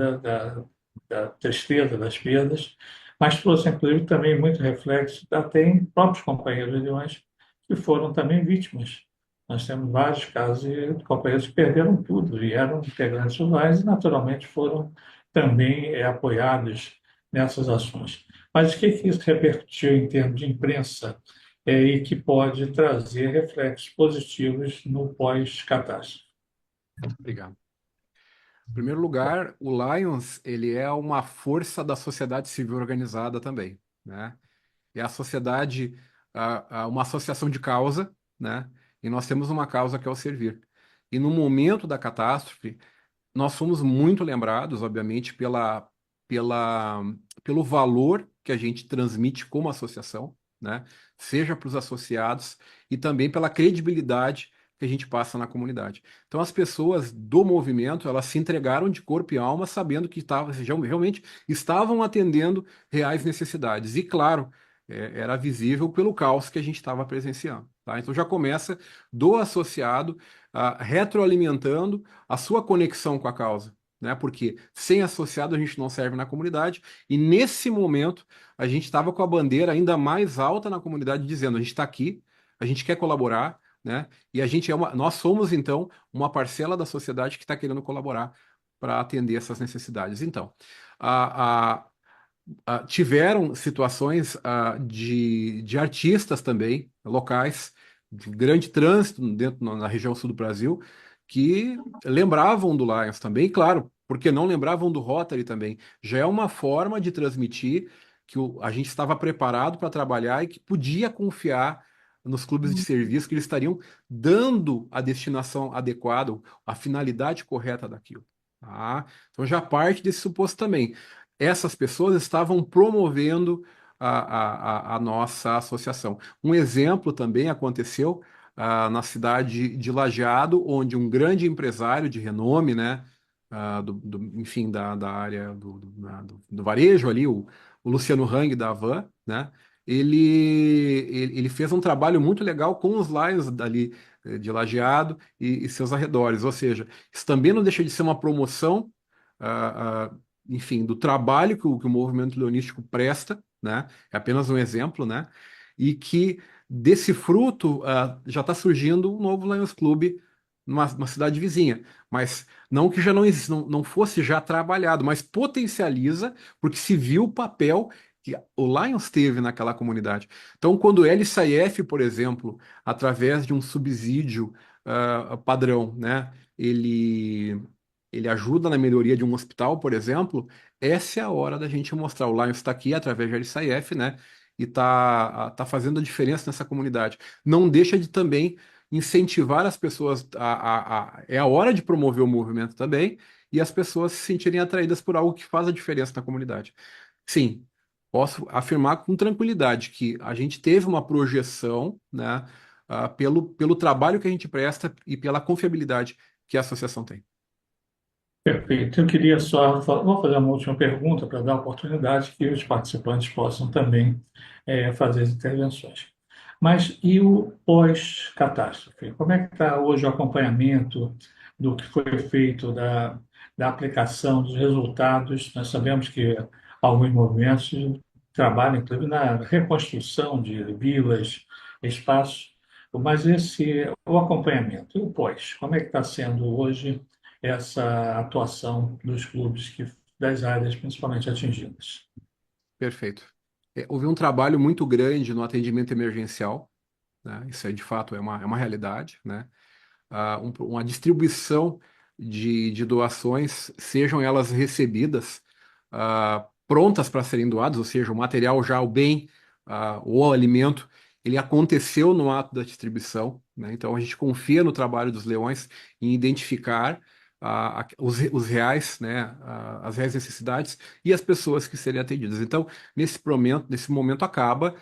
[SPEAKER 3] da tristeza das perdas, mas trouxe, inclusive, também muito reflexo até em próprios companheiros de Lions que foram também vítimas. Nós temos vários casos de companheiros que perderam tudo e eram integrantes do Lions e, naturalmente, foram também apoiados nessas ações. Mas o que isso repercutiu em termos de imprensa e que pode trazer reflexos positivos no pós-catástrofe?
[SPEAKER 2] Obrigado. Em primeiro lugar, o Lions, ele é uma força da sociedade civil organizada também, né? É a sociedade, uma associação de causa, né? E nós temos uma causa que é o servir. E no momento da catástrofe, nós fomos muito lembrados, obviamente, pela, pelo valor que a gente transmite como associação, né? Seja para os associados e também pela credibilidade que a gente passa na comunidade. Então, as pessoas do movimento, elas se entregaram de corpo e alma, sabendo que realmente estavam atendendo reais necessidades. E, claro, era visível pelo caos que a gente estava presenciando. Tá? Então, já começa do associado retroalimentando a sua conexão com a causa, né? Porque sem associado a gente não serve na comunidade, e nesse momento a gente estava com a bandeira ainda mais alta na comunidade, dizendo: a gente está aqui, a gente quer colaborar, né? E nós somos então uma parcela da sociedade que está querendo colaborar para atender essas necessidades. Então, a, a- tiveram situações de artistas também, locais, de grande trânsito dentro na região sul do Brasil, que lembravam do Lions também, claro, porque não lembravam do Rotary também. Já é uma forma de transmitir que a gente estava preparado para trabalhar e que podia confiar nos clubes de serviço, que eles estariam dando a destinação adequada, a finalidade correta daquilo. Tá? Então já parte desse suposto também. Essas pessoas estavam promovendo a nossa associação. Um exemplo também aconteceu na cidade de Lajeado, onde um grande empresário de renome, né, enfim, da área do varejo ali, o Luciano Hang da Havan, né, ele fez um trabalho muito legal com os Lions dali de Lajeado e seus arredores. Ou seja, isso também não deixa de ser uma promoção enfim, do trabalho que o movimento leonístico presta, né? É apenas um exemplo, né? E que desse fruto já está surgindo um novo Lions Club numa cidade vizinha. Mas não que já não fosse já trabalhado, mas potencializa, porque se viu o papel que o Lions teve naquela comunidade. Então, quando o LSIF, por exemplo, através de um subsídio padrão, né? Ele ajuda na melhoria de um hospital, por exemplo, essa é a hora da gente mostrar. O Lions está aqui através da LSAF, né? E tá fazendo a diferença nessa comunidade. Não deixa de também incentivar as pessoas. É a hora de promover o movimento também e as pessoas se sentirem atraídas por algo que faz a diferença na comunidade. Sim, posso afirmar com tranquilidade que a gente teve uma projeção, né? Pelo trabalho que a gente presta e pela confiabilidade que a associação tem.
[SPEAKER 3] Perfeito. Eu queria só, vou fazer uma última pergunta para dar oportunidade que os participantes possam também fazer as intervenções. Mas e o pós-catástrofe? Como é que está hoje o acompanhamento do que foi feito da aplicação dos resultados? Nós sabemos que alguns movimentos trabalham, inclusive, na reconstrução de vilas, espaços, mas o acompanhamento, e o pós, como é que está sendo hoje essa atuação dos clubes das áreas principalmente atingidas?
[SPEAKER 2] Perfeito. Houve um trabalho muito grande no atendimento emergencial, né? Isso aí, de fato, é uma realidade, né? Uma distribuição de doações, sejam elas recebidas, prontas para serem doadas, ou seja, o material já, o bem, o alimento, ele aconteceu no ato da distribuição, né? Então, a gente confia no trabalho dos leões em identificar os reais, né, as reais necessidades e as pessoas que serem atendidas. Então, nesse momento acaba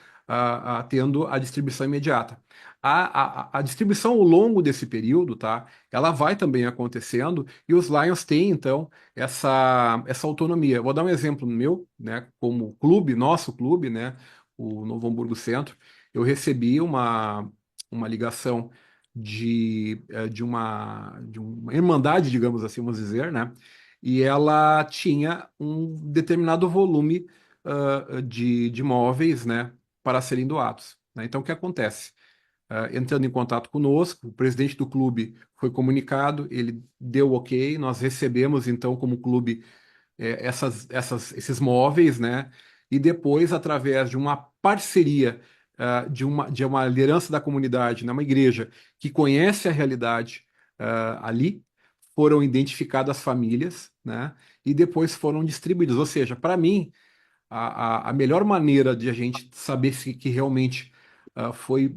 [SPEAKER 2] tendo a distribuição imediata. A distribuição ao longo desse período, tá? Ela vai também acontecendo e os Lions têm, então, essa autonomia. Eu vou dar um exemplo meu, né? Como clube, nosso clube, né? O Novo Hamburgo Centro, eu recebi uma ligação de uma irmandade, digamos assim, vamos dizer, né? E ela tinha um determinado volume de móveis, né? Para serem doados, né? Então, o que acontece? Entrando em contato conosco, o presidente do clube foi comunicado, ele deu ok, nós recebemos então como clube esses móveis, né? E depois, através de uma parceria de uma liderança da comunidade, né, uma igreja que conhece a realidade ali, foram identificadas as famílias, né? E depois foram distribuídos. Ou seja, para mim, a melhor maneira de a gente saber se que realmente foi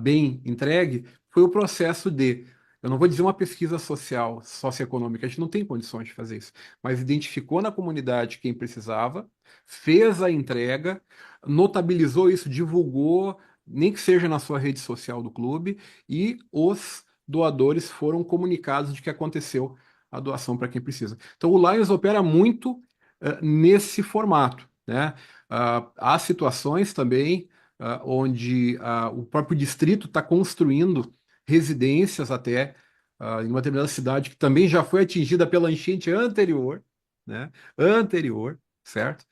[SPEAKER 2] bem entregue foi o processo de eu não vou dizer uma pesquisa social, socioeconômica, a gente não tem condições de fazer isso, mas identificou na comunidade quem precisava, fez a entrega, notabilizou isso, divulgou, nem que seja na sua rede social do clube, e os doadores foram comunicados de que aconteceu a doação para quem precisa. Então, o Lions opera muito nesse formato, né? Há situações também onde o próprio distrito está construindo residências até em uma determinada cidade que também já foi atingida pela enchente anterior, né? Anterior, certo?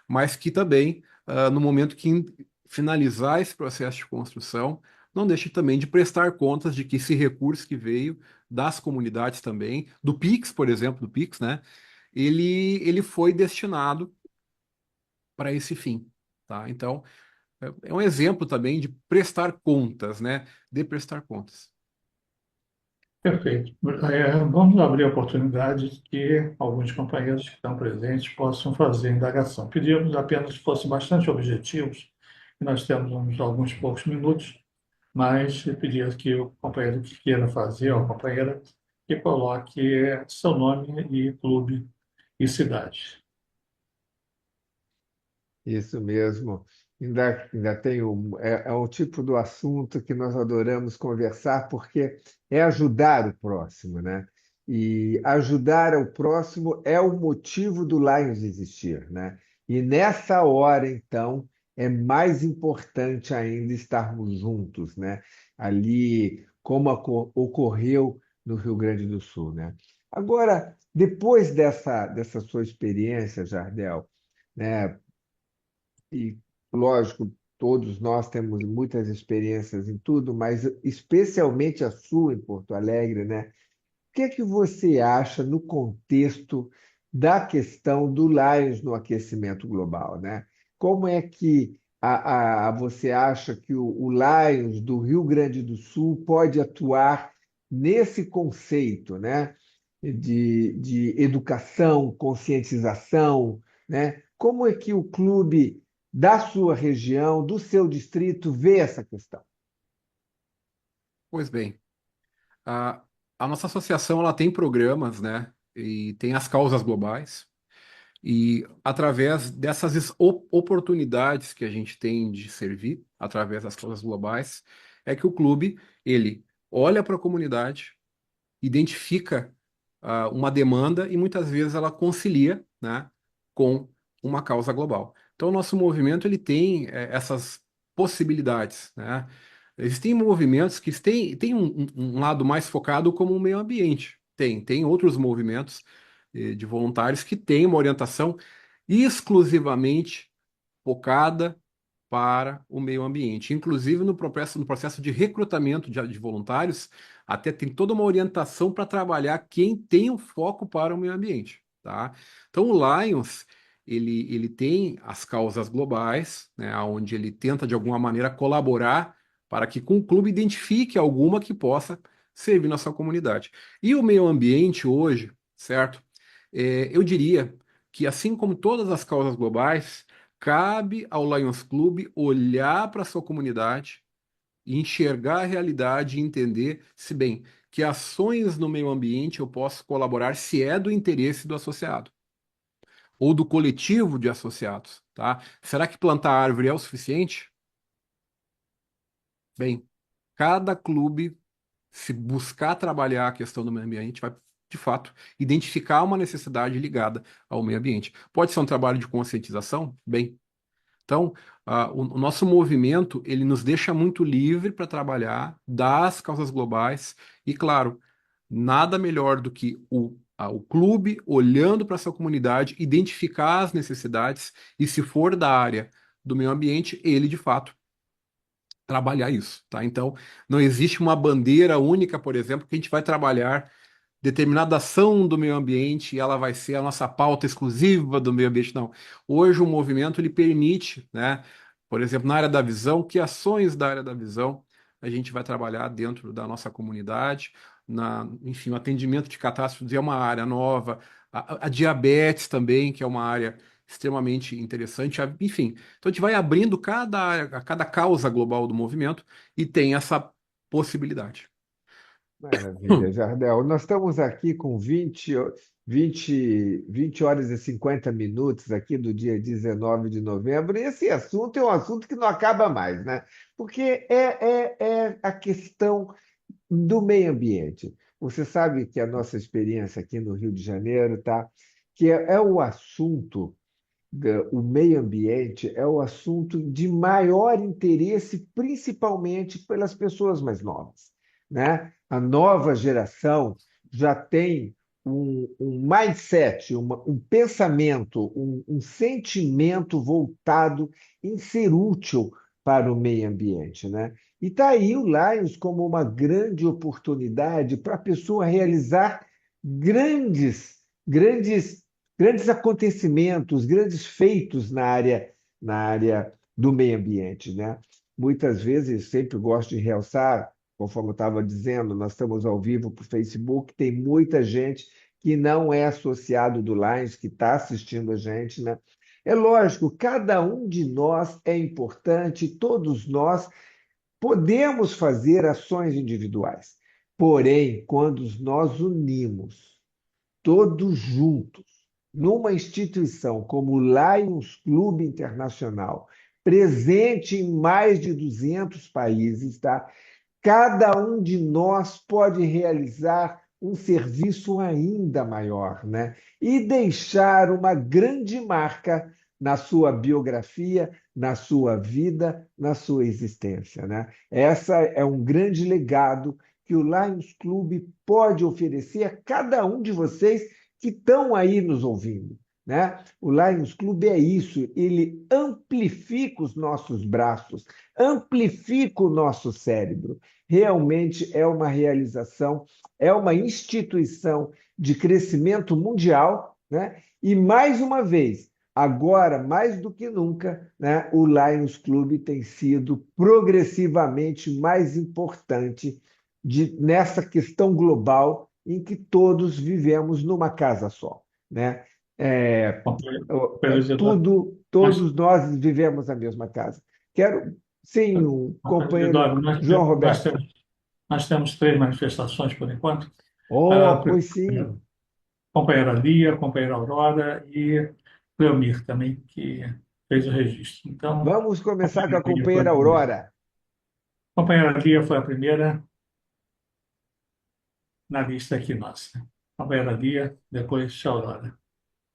[SPEAKER 2] Mas que também, no momento que finalizar esse processo de construção, não deixe também de prestar contas de que esse recurso que veio das comunidades também, do Pix, por exemplo, do Pix, né? Ele foi destinado para esse fim, tá? Então, é um exemplo também de prestar contas, né? De prestar contas.
[SPEAKER 3] Perfeito. Vamos abrir a oportunidade de que alguns companheiros que estão presentes possam fazer a indagação. Pedimos apenas que fossem bastante objetivos, e nós temos alguns poucos minutos, mas pedir que o companheiro que queira fazer, ou a companheira, que coloque seu nome e clube e cidade.
[SPEAKER 1] Isso mesmo. Ainda tem é o tipo do assunto que nós adoramos conversar, porque é ajudar o próximo, né? E ajudar o próximo é o motivo do Lions existir, né? E nessa hora, então, é mais importante ainda estarmos juntos, né? Ali, como ocorreu no Rio Grande do Sul, né? Agora, depois dessa sua experiência, Jardel, né? E, lógico, todos nós temos muitas experiências em tudo, mas especialmente a sua em Porto Alegre, né? O que é que você acha no contexto da questão do Lions no aquecimento global, né? Como é que você acha que o Lions do Rio Grande do Sul pode atuar nesse conceito, né? De educação, conscientização, né? Como é que o clube da sua região, do seu distrito, vê essa questão?
[SPEAKER 2] Pois bem, a, a nossa associação ela tem programas, né? E tem as causas globais. E através dessas oportunidades que a gente tem de servir, através das causas globais, é que o clube ele olha para a comunidade, identifica uma demanda e muitas vezes ela concilia, né, com uma causa global. Então, o nosso movimento ele tem essas possibilidades, né? Existem movimentos que têm um lado mais focado como o meio ambiente. Tem outros movimentos de voluntários que têm uma orientação exclusivamente focada para o meio ambiente. Inclusive, no processo de recrutamento de voluntários, até tem toda uma orientação para trabalhar quem tem um foco para o meio ambiente, tá? Então, o Lions, ele tem as causas globais, né, onde ele tenta, de alguma maneira, colaborar para que com o clube identifique alguma que possa servir na sua comunidade. E o meio ambiente hoje, certo? Eu diria que, assim como todas as causas globais, cabe ao Lions Clube olhar para a sua comunidade, enxergar a realidade e entender, se bem, que ações no meio ambiente eu posso colaborar se é do interesse do associado ou do coletivo de associados, tá? Será que plantar árvore é o suficiente? Bem, cada clube, se buscar trabalhar a questão do meio ambiente, vai, de fato, identificar uma necessidade ligada ao meio ambiente. Pode ser um trabalho de conscientização? Bem, então, o nosso movimento, ele nos deixa muito livre para trabalhar das causas globais e, claro, nada melhor do que o clube olhando para essa comunidade, identificar as necessidades e, se for da área do meio ambiente, ele, de fato, trabalhar isso, tá? Então, não existe uma bandeira única, por exemplo, que a gente vai trabalhar determinada ação do meio ambiente e ela vai ser a nossa pauta exclusiva do meio ambiente. Não. Hoje o movimento ele permite, né, por exemplo, na área da visão, que ações da área da visão a gente vai trabalhar dentro da nossa comunidade, enfim, o atendimento de catástrofes é uma área nova, a diabetes também, que é uma área extremamente interessante, enfim. Então a gente vai abrindo cada causa global do movimento e tem essa possibilidade.
[SPEAKER 1] Maravilha, Jardel. Nós estamos aqui com 20 horas e 50 minutos aqui do dia 19 de novembro, e esse assunto é um assunto que não acaba mais, né? Porque é a questão do meio ambiente. Você sabe que a nossa experiência aqui no Rio de Janeiro, tá? Que é o assunto, o meio ambiente é o assunto de maior interesse, principalmente pelas pessoas mais novas, né? A nova geração já tem um mindset, um pensamento, um sentimento voltado em ser útil para o meio ambiente, né? E está aí o Lions como uma grande oportunidade para a pessoa realizar grandes grandes acontecimentos, grandes feitos na área do meio ambiente, né? Muitas vezes, sempre gosto de realçar, conforme eu estava dizendo, nós estamos ao vivo para o Facebook, tem muita gente que não é associado do Lions, que está assistindo a gente, né? É lógico, cada um de nós é importante, todos nós podemos fazer ações individuais. Porém, quando nós unimos todos juntos, numa instituição como o Lions Clube Internacional, presente em mais de 200 países, tá? Cada um de nós pode realizar um serviço ainda maior, né? E deixar uma grande marca na sua biografia, na sua vida, na sua existência, né? Essa é um grande legado que o Lions Clube pode oferecer a cada um de vocês que estão aí nos ouvindo, né? O Lions Clube é isso, ele amplifica os nossos braços, amplifica o nosso cérebro. Realmente é uma realização, é uma instituição de crescimento mundial, né? E mais uma vez, agora mais do que nunca, né, o Lions Clube tem sido progressivamente mais importante nessa questão global em que todos vivemos numa casa só, né? É,
[SPEAKER 3] Isidoro, mas,
[SPEAKER 1] todos nós vivemos na mesma casa. Quero, sim, o companheiro
[SPEAKER 3] Isidoro, nós,
[SPEAKER 1] João
[SPEAKER 3] nós
[SPEAKER 1] Roberto.
[SPEAKER 3] temos, nós temos três manifestações por enquanto. A
[SPEAKER 1] Oh, pois sim.
[SPEAKER 3] companheira Lia, a companheira Aurora e Cleomir também, que fez o registro. Então,
[SPEAKER 1] Vamos
[SPEAKER 3] a
[SPEAKER 1] começar com a
[SPEAKER 3] companheira Lia foi a
[SPEAKER 1] companheira
[SPEAKER 3] primeira.
[SPEAKER 1] Aurora.
[SPEAKER 3] A companheira Lia foi a primeira na lista aqui nossa. A companheira Lia, depois a Aurora.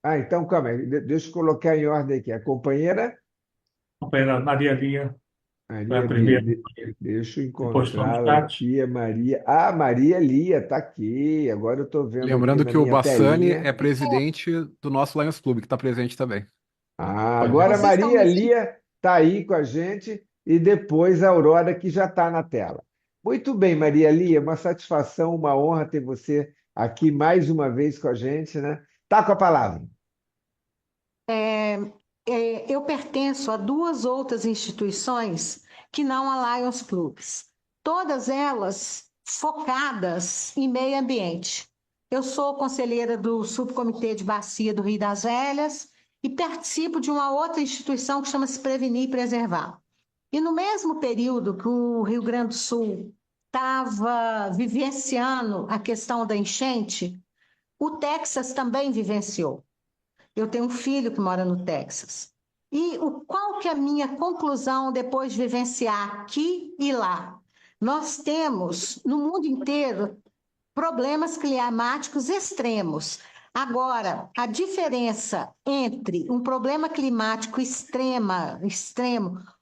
[SPEAKER 1] Ah, então calma aí, deixa eu colocar em ordem aqui. A companheira
[SPEAKER 3] A companheira Maria Lia foi a
[SPEAKER 1] Maria Lia,
[SPEAKER 3] primeira
[SPEAKER 1] deixa eu
[SPEAKER 3] que postou no
[SPEAKER 1] encontrá-la
[SPEAKER 3] chat.
[SPEAKER 1] aqui, a Maria. Ah, Maria Lia, está aqui. Agora eu estou vendo aqui
[SPEAKER 2] Lembrando
[SPEAKER 1] na
[SPEAKER 2] que o
[SPEAKER 1] minha
[SPEAKER 2] Bassani
[SPEAKER 1] telinha.
[SPEAKER 2] é presidente do nosso Lions Clube, que está presente também.
[SPEAKER 1] Ah,
[SPEAKER 3] Pois é.
[SPEAKER 1] agora a
[SPEAKER 4] Vocês estão
[SPEAKER 1] Maria
[SPEAKER 4] me vendo?
[SPEAKER 1] Lia está aí com a gente e depois a Aurora que já está na tela. Muito bem, Maria Lia, uma satisfação, uma honra ter você aqui mais uma vez com a gente, né? Tá com a palavra.
[SPEAKER 4] Eu pertenço a duas outras instituições que não a Lions Clubs, todas elas focadas em meio ambiente. Eu sou conselheira do Subcomitê de Bacia do Rio das Velhas e participo de uma outra instituição que chama-se Prevenir e Preservar. E no mesmo período que o Rio Grande do Sul estava vivenciando a questão da enchente, o Texas também vivenciou. Eu tenho um filho que mora no Texas. E qual que é a minha conclusão depois de vivenciar aqui e lá? Nós temos, no mundo inteiro, problemas climáticos extremos. Agora, a diferença entre um problema climático extremo,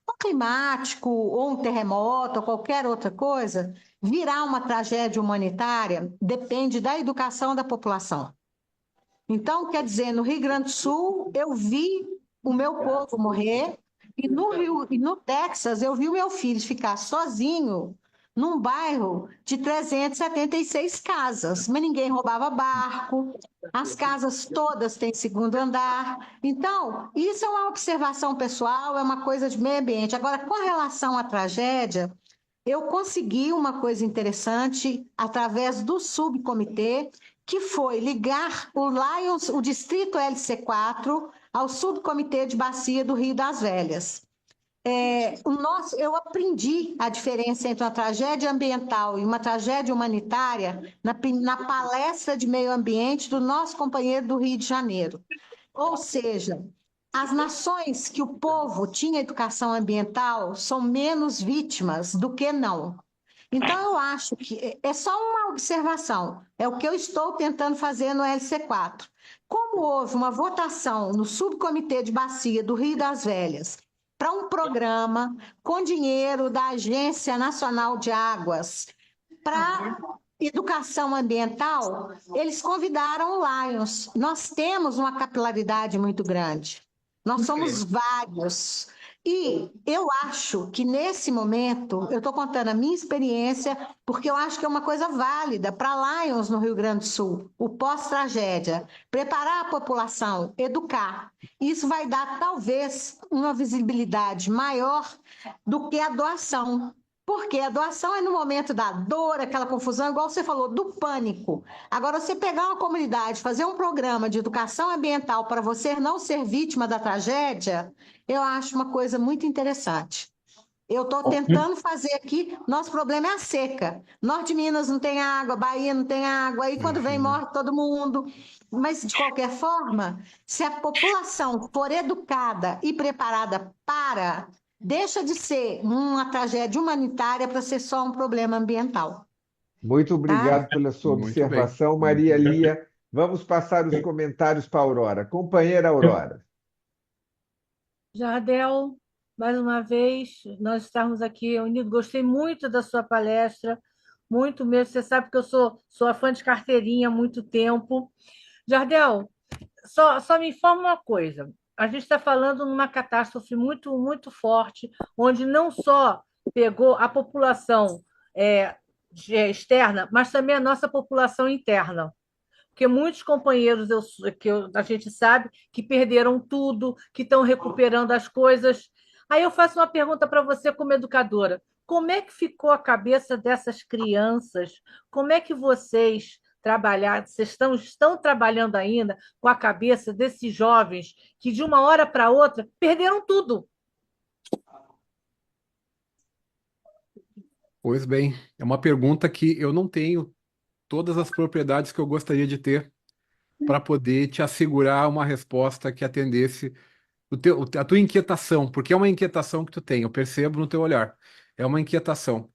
[SPEAKER 4] ou climático, ou um terremoto, ou qualquer outra coisa, virar uma tragédia humanitária, depende da educação da população. Então, quer dizer, no Rio Grande do Sul, eu vi o meu povo morrer, e no Texas, eu vi o meu filho ficar sozinho num bairro de 376 casas, mas ninguém roubava barco, as casas todas têm segundo andar. Então, isso é uma observação pessoal, é uma coisa de meio ambiente. Agora, com relação à tragédia, eu consegui uma coisa interessante através do subcomitê, que foi ligar o Lions, o distrito LC4, ao subcomitê de bacia do Rio das Velhas. Eu aprendi a diferença entre uma tragédia ambiental e uma tragédia humanitária na palestra de meio ambiente do nosso companheiro do Rio de Janeiro. Ou seja, as nações que o povo tinha educação ambiental são menos vítimas do que não. Então, eu acho que é só uma observação, é o que eu estou tentando fazer no LC4. Como houve uma votação no subcomitê de bacia do Rio das Velhas para um programa com dinheiro da Agência Nacional de Águas para educação ambiental, eles convidaram o Lions. Nós temos uma capilaridade muito grande. Nós somos vários. E eu acho que nesse momento, eu estou contando a minha experiência, porque eu acho que é uma coisa válida para Lions no Rio Grande do Sul, o pós-tragédia, preparar a população, educar. Isso vai dar, talvez, uma visibilidade maior do que a doação. Porque a doação é no momento da dor, aquela confusão, igual você falou, do pânico. Agora, você pegar uma comunidade, fazer um programa de educação ambiental para você não ser vítima da tragédia, eu acho uma coisa muito interessante. Eu estou tentando fazer aqui, nosso problema é a seca. Norte de Minas não tem água, Bahia não tem água, aí quando vem morre todo mundo. Mas, de qualquer forma, se a população for educada e preparada para, deixa de ser uma tragédia humanitária para ser só um problema ambiental.
[SPEAKER 1] Muito
[SPEAKER 4] Tá?
[SPEAKER 1] obrigado pela sua
[SPEAKER 2] Muito bem.
[SPEAKER 1] observação, Maria Lia. Vamos passar os comentários para a Aurora. Companheira Aurora.
[SPEAKER 5] Jardel, mais uma vez, nós estamos aqui unidos. Gostei muito da sua palestra, muito mesmo. Você sabe que eu sou fã de carteirinha há muito tempo. Jardel, só me informa uma coisa. A gente está falando numa catástrofe muito, muito forte, onde não só pegou a população externa, mas também a nossa população interna. Porque muitos companheiros a gente sabe que perderam tudo, que estão recuperando as coisas. Aí eu faço uma pergunta para você, como educadora: como é que ficou a cabeça dessas crianças? Como é que vocês estão trabalhando ainda com a cabeça desses jovens que, de uma hora para outra, perderam tudo?
[SPEAKER 2] Pois bem, é uma pergunta que eu não tenho todas as propriedades que eu gostaria de ter para poder te assegurar uma resposta que atendesse a tua inquietação, porque é uma inquietação que tu tem, eu percebo no teu olhar. É uma inquietação.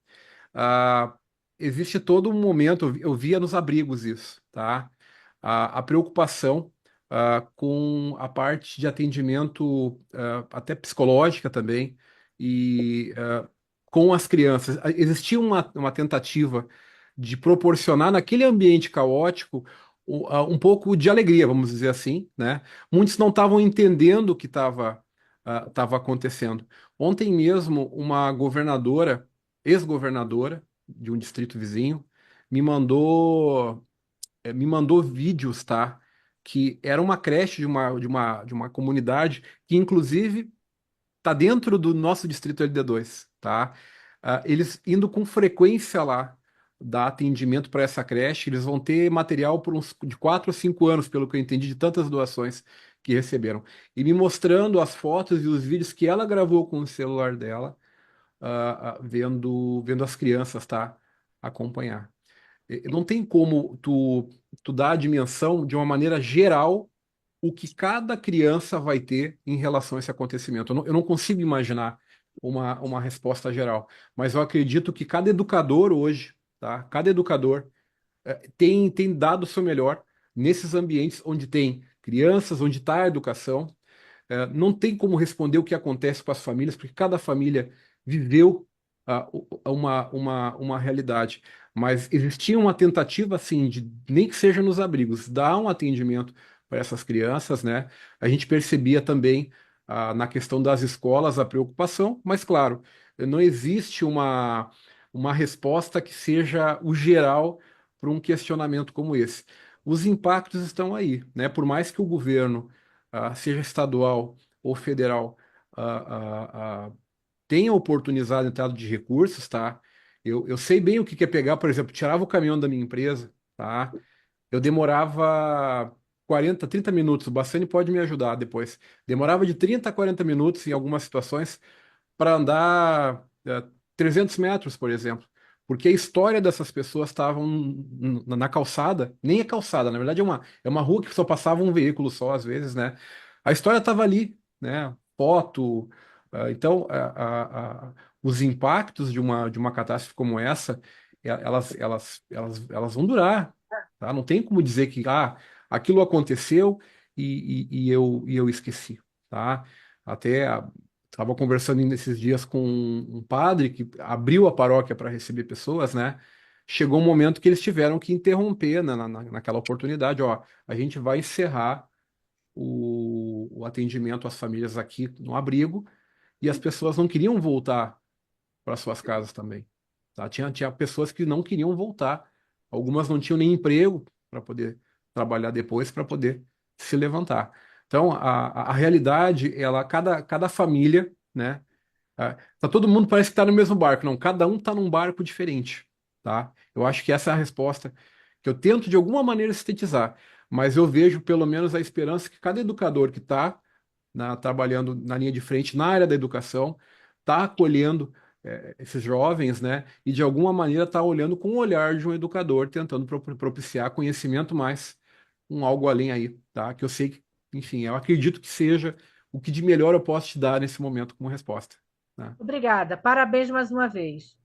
[SPEAKER 2] Ah, existe todo um momento, eu via nos abrigos isso, tá? A preocupação com a parte de atendimento até psicológica também e com as crianças. Existia uma tentativa de proporcionar naquele ambiente caótico um pouco de alegria, vamos dizer assim, né? Muitos não estavam entendendo o que estava acontecendo. Ontem mesmo, uma governadora, ex-governadora de um distrito vizinho, me mandou vídeos, tá? Que era uma creche de uma comunidade que, inclusive, está dentro do nosso distrito LD2, tá? Eles indo com frequência lá dar atendimento para essa creche, eles vão ter material por uns de 4 a 5 anos, pelo que eu entendi, de tantas doações que receberam. E me mostrando as fotos e os vídeos que ela gravou com o celular dela, vendo as crianças, tá? Acompanhar. Não tem como tu dar a dimensão de uma maneira geral o que cada criança vai ter em relação a esse acontecimento. Eu não consigo imaginar uma resposta geral, mas eu acredito que cada educador hoje, tá? Cada educador tem dado o seu melhor nesses ambientes onde tem crianças, onde está a educação. Não tem como responder o que acontece com as famílias, porque cada família viveu uma realidade. Mas existia uma tentativa, assim, de nem que seja nos abrigos, dar um atendimento para essas crianças, né? A gente percebia também na questão das escolas a preocupação, mas claro, não existe uma resposta que seja o geral para um questionamento como esse. Os impactos estão aí, né? Por mais que o governo, seja estadual ou federal, tenha oportunizado a entrada de recursos, tá? Eu sei bem o que é pegar, por exemplo, tirava o caminhão da minha empresa, tá? Eu demorava 40, 30 minutos, o Bassani pode me ajudar depois. Demorava de 30 a 40 minutos em algumas situações para andar 300 metros, por exemplo. Porque a história dessas pessoas estavam na calçada, nem é calçada, na verdade é uma rua que só passava um veículo só, às vezes, né? A história estava ali, né? Foto. Então, os impactos de uma catástrofe como essa, elas vão durar, tá? Não tem como dizer que aquilo aconteceu e eu esqueci, tá? Até estava conversando nesses dias com um padre que abriu a paróquia para receber pessoas, né? Chegou um momento que eles tiveram que interromper naquela oportunidade, ó, a gente vai encerrar o atendimento às famílias aqui no abrigo, e as pessoas não queriam voltar para suas casas também, tá? Tinha pessoas que não queriam voltar, algumas não tinham nem emprego para poder trabalhar depois, para poder se levantar. Então, a realidade, cada família, né? Tá todo mundo parece que está no mesmo barco. Não, cada um está num barco diferente, tá? Eu acho que essa é a resposta que eu tento de alguma maneira sintetizar, mas eu vejo pelo menos a esperança que cada educador que está trabalhando na linha de frente na área da educação está acolhendo esses jovens, né? E de alguma maneira está olhando com o olhar de um educador, tentando propiciar conhecimento mais um algo além aí, tá? Que eu sei que, enfim, eu acredito que seja o que de melhor eu posso te dar nesse momento como resposta, né?
[SPEAKER 5] Obrigada. Parabéns mais uma vez.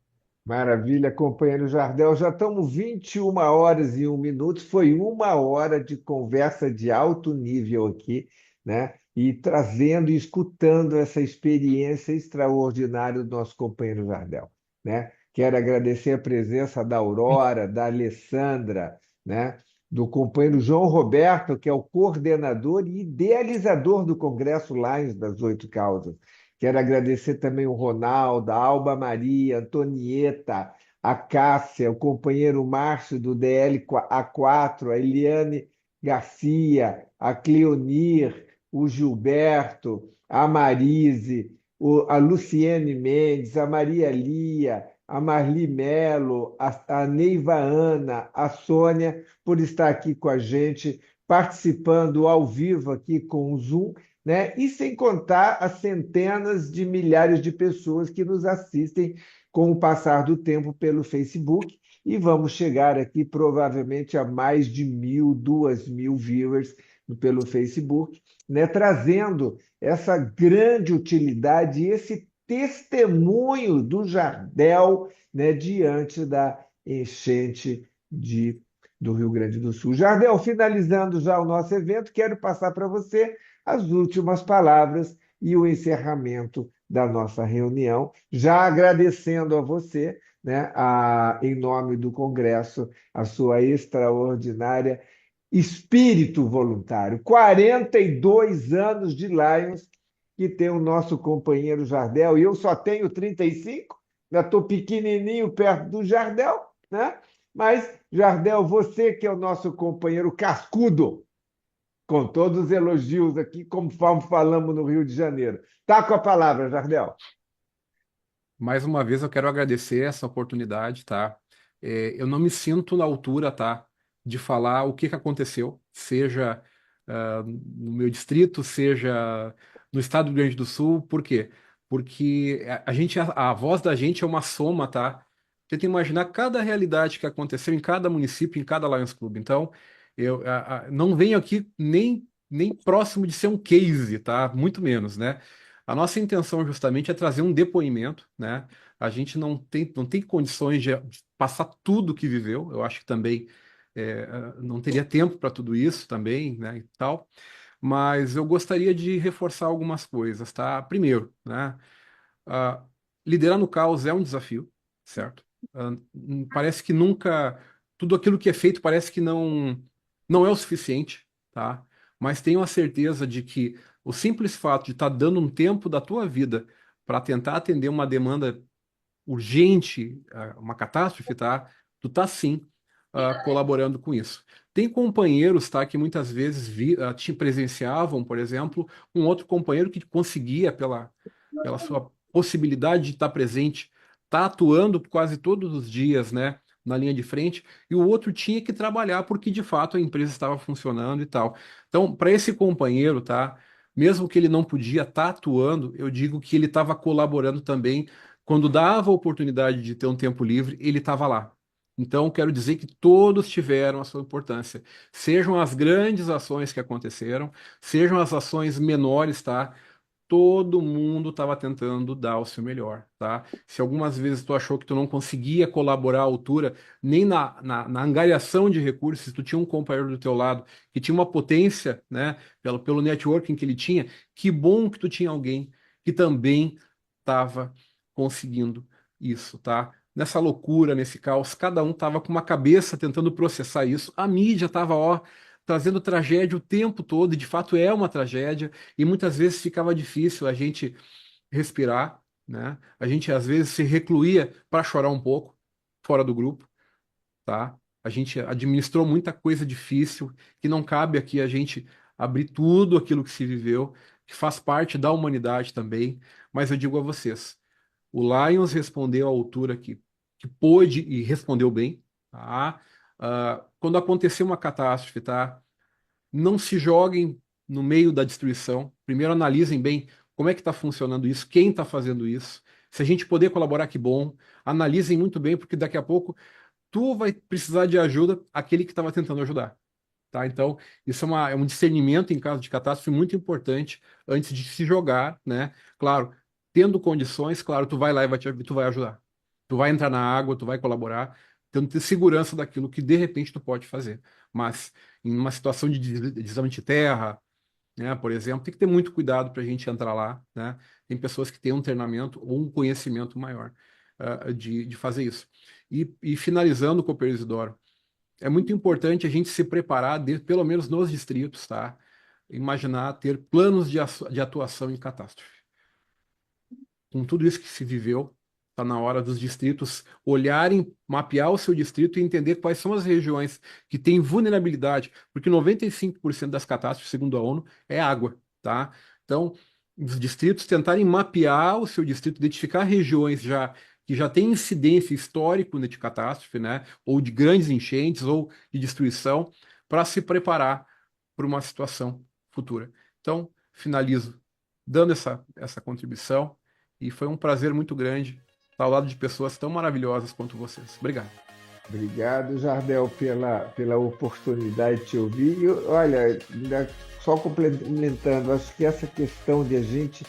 [SPEAKER 1] Maravilha, companheiro Jardel. Já estamos 21 horas e 1 minuto. Foi 1 hora de conversa de alto nível aqui, né? E trazendo e escutando essa experiência extraordinária do nosso companheiro Jardel, né? Quero agradecer a presença da Aurora, da Alessandra, né? Do companheiro João Roberto, que é o coordenador e idealizador do Congresso Lions das Oito Causas. Quero agradecer também o Ronaldo, a Alba Maria, a Antonieta, a Cássia, o companheiro Márcio do DL A4, a Eliane Garcia, a Cleonir, o Gilberto, a Marise, a Luciene Mendes, a Maria Lia, a Marli Melo, a Neiva Ana, a Sônia, por estar aqui com a gente, participando ao vivo aqui com o Zoom, né? E sem contar as centenas de milhares de pessoas que nos assistem com o passar do tempo pelo Facebook. E vamos chegar aqui provavelmente a mais de 1.000, 2.000 viewers pelo Facebook, né? Trazendo essa grande utilidade e esse testemunho do Jardel, né? Diante da enchente do Rio Grande do Sul. Jardel, finalizando já o nosso evento, quero passar para você as últimas palavras e o encerramento da nossa reunião, já agradecendo a você, né, em nome do Congresso, a sua extraordinária espírito voluntário. 42 anos de Lions que tem o nosso companheiro Jardel, e eu só tenho 35, ainda estou pequenininho perto do Jardel, né? Mas, Jardel, você que é o nosso companheiro cascudo, com todos os elogios aqui, conforme falamos no Rio de Janeiro. Tá com a palavra, Jardel.
[SPEAKER 2] Mais uma vez eu quero agradecer essa oportunidade, tá? Eu não me sinto na altura, tá? De falar o que aconteceu, seja no meu distrito, seja no estado do Rio Grande do Sul. Por quê? Porque a voz da gente é uma soma, tá? Tenta imaginar cada realidade que aconteceu em cada município, em cada Lions Club. Então, eu não venho aqui nem próximo de ser um case, tá? Muito menos, né? A nossa intenção justamente é trazer um depoimento, né? A gente não tem condições de passar tudo que viveu. Eu acho que também não teria tempo para tudo isso também, né? E tal. Mas eu gostaria de reforçar algumas coisas, tá? Primeiro, né? ah, liderar no caos é um desafio, certo? Parece que nunca tudo aquilo que é feito parece que não é o suficiente, tá? Mas tenho a certeza de que o simples fato de estar dando um tempo da tua vida para tentar atender uma demanda urgente, uma catástrofe, tá? Tu tá sim colaborando com isso. Tem companheiros, tá, que muitas vezes te presenciavam, por exemplo, um outro companheiro que conseguia, pela sua possibilidade de estar presente, tá atuando quase todos os dias, né, na linha de frente, e o outro tinha que trabalhar porque de fato a empresa estava funcionando e tal. Então, para esse companheiro, tá? mesmo que ele não podia estar atuando, eu digo que ele estava colaborando também. Quando dava a oportunidade de ter um tempo livre, ele estava lá. Então, quero dizer que todos tiveram a sua importância. Sejam as grandes ações que aconteceram, sejam as ações menores, tá? Todo mundo estava tentando dar o seu melhor, tá? Se algumas vezes tu achou que tu não conseguia colaborar à altura, nem na angariação de recursos, se tu tinha um companheiro do teu lado que tinha uma potência, né, pelo networking que ele tinha, que bom que tu tinha alguém que também estava conseguindo isso, tá? Nessa loucura, nesse caos, cada um estava com uma cabeça tentando processar isso. A mídia estava, ó, trazendo tragédia o tempo todo, e de fato é uma tragédia, e muitas vezes ficava difícil a gente respirar, né? A gente às vezes se recluía para chorar um pouco fora do grupo, tá? A gente administrou muita coisa difícil que não cabe aqui a gente abrir tudo aquilo que se viveu, que faz parte da humanidade também, mas eu digo a vocês, o Lions respondeu à altura que pôde e respondeu bem, tá? Quando acontecer uma catástrofe, tá? Não se joguem no meio da destruição. Primeiro analisem bem como é que está funcionando isso, quem está fazendo isso. Se a gente poder colaborar, que bom. Analisem muito bem, porque daqui a pouco tu vai precisar de ajuda, aquele que estava tentando ajudar. Tá? Então, isso é um discernimento em caso de catástrofe muito importante antes de se jogar, né? Claro, tendo condições, claro, tu vai lá e tu vai ajudar. Tu vai entrar na água, tu vai colaborar, tendo ter segurança daquilo que de repente tu pode fazer. Mas em uma situação de deslizamento de terra, né, por exemplo, tem que ter muito cuidado para a gente entrar lá, né? Tem pessoas que têm um treinamento ou um conhecimento maior de fazer isso. E finalizando, Cooper Isidoro, é muito importante a gente se preparar, pelo menos nos distritos, tá? Imaginar ter planos de atuação em catástrofe. Com tudo isso que se viveu, está na hora dos distritos olharem, mapear o seu distrito e entender quais são as regiões que têm vulnerabilidade, porque 95% das catástrofes, segundo a ONU, é água, tá? Então, os distritos tentarem mapear o seu distrito, identificar regiões que já têm incidência histórico de catástrofe, né? Ou de grandes enchentes, ou de destruição, para se preparar para uma situação futura. Então, finalizo dando essa contribuição. E foi um prazer muito grande estar ao lado de pessoas tão maravilhosas quanto vocês. Obrigado.
[SPEAKER 1] Obrigado, Jardel, pela oportunidade de te ouvir. E, olha, só complementando, acho que essa questão de a gente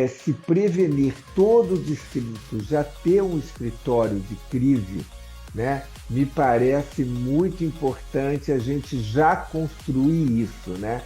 [SPEAKER 1] se prevenir, todo distrito já ter um escritório de crise, né? Me parece muito importante a gente já construir isso, né?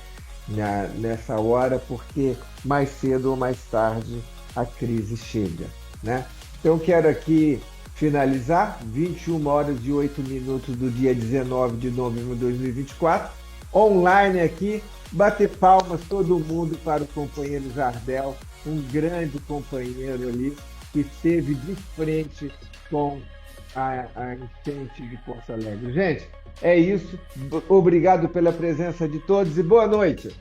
[SPEAKER 1] Nessa hora, porque mais cedo ou mais tarde a crise chega, né? Então quero aqui finalizar, 21 horas e 8 minutos do dia 19 de novembro de 2024, online aqui, bater palmas todo mundo para o companheiro Jardel, um grande companheiro ali, que esteve de frente com a enchente de Porto Alegre. Gente, é isso, obrigado pela presença de todos e boa noite.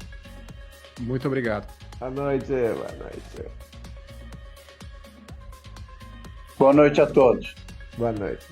[SPEAKER 2] Muito obrigado.
[SPEAKER 1] Boa noite, boa noite.
[SPEAKER 6] Boa noite a todos.
[SPEAKER 1] Boa noite.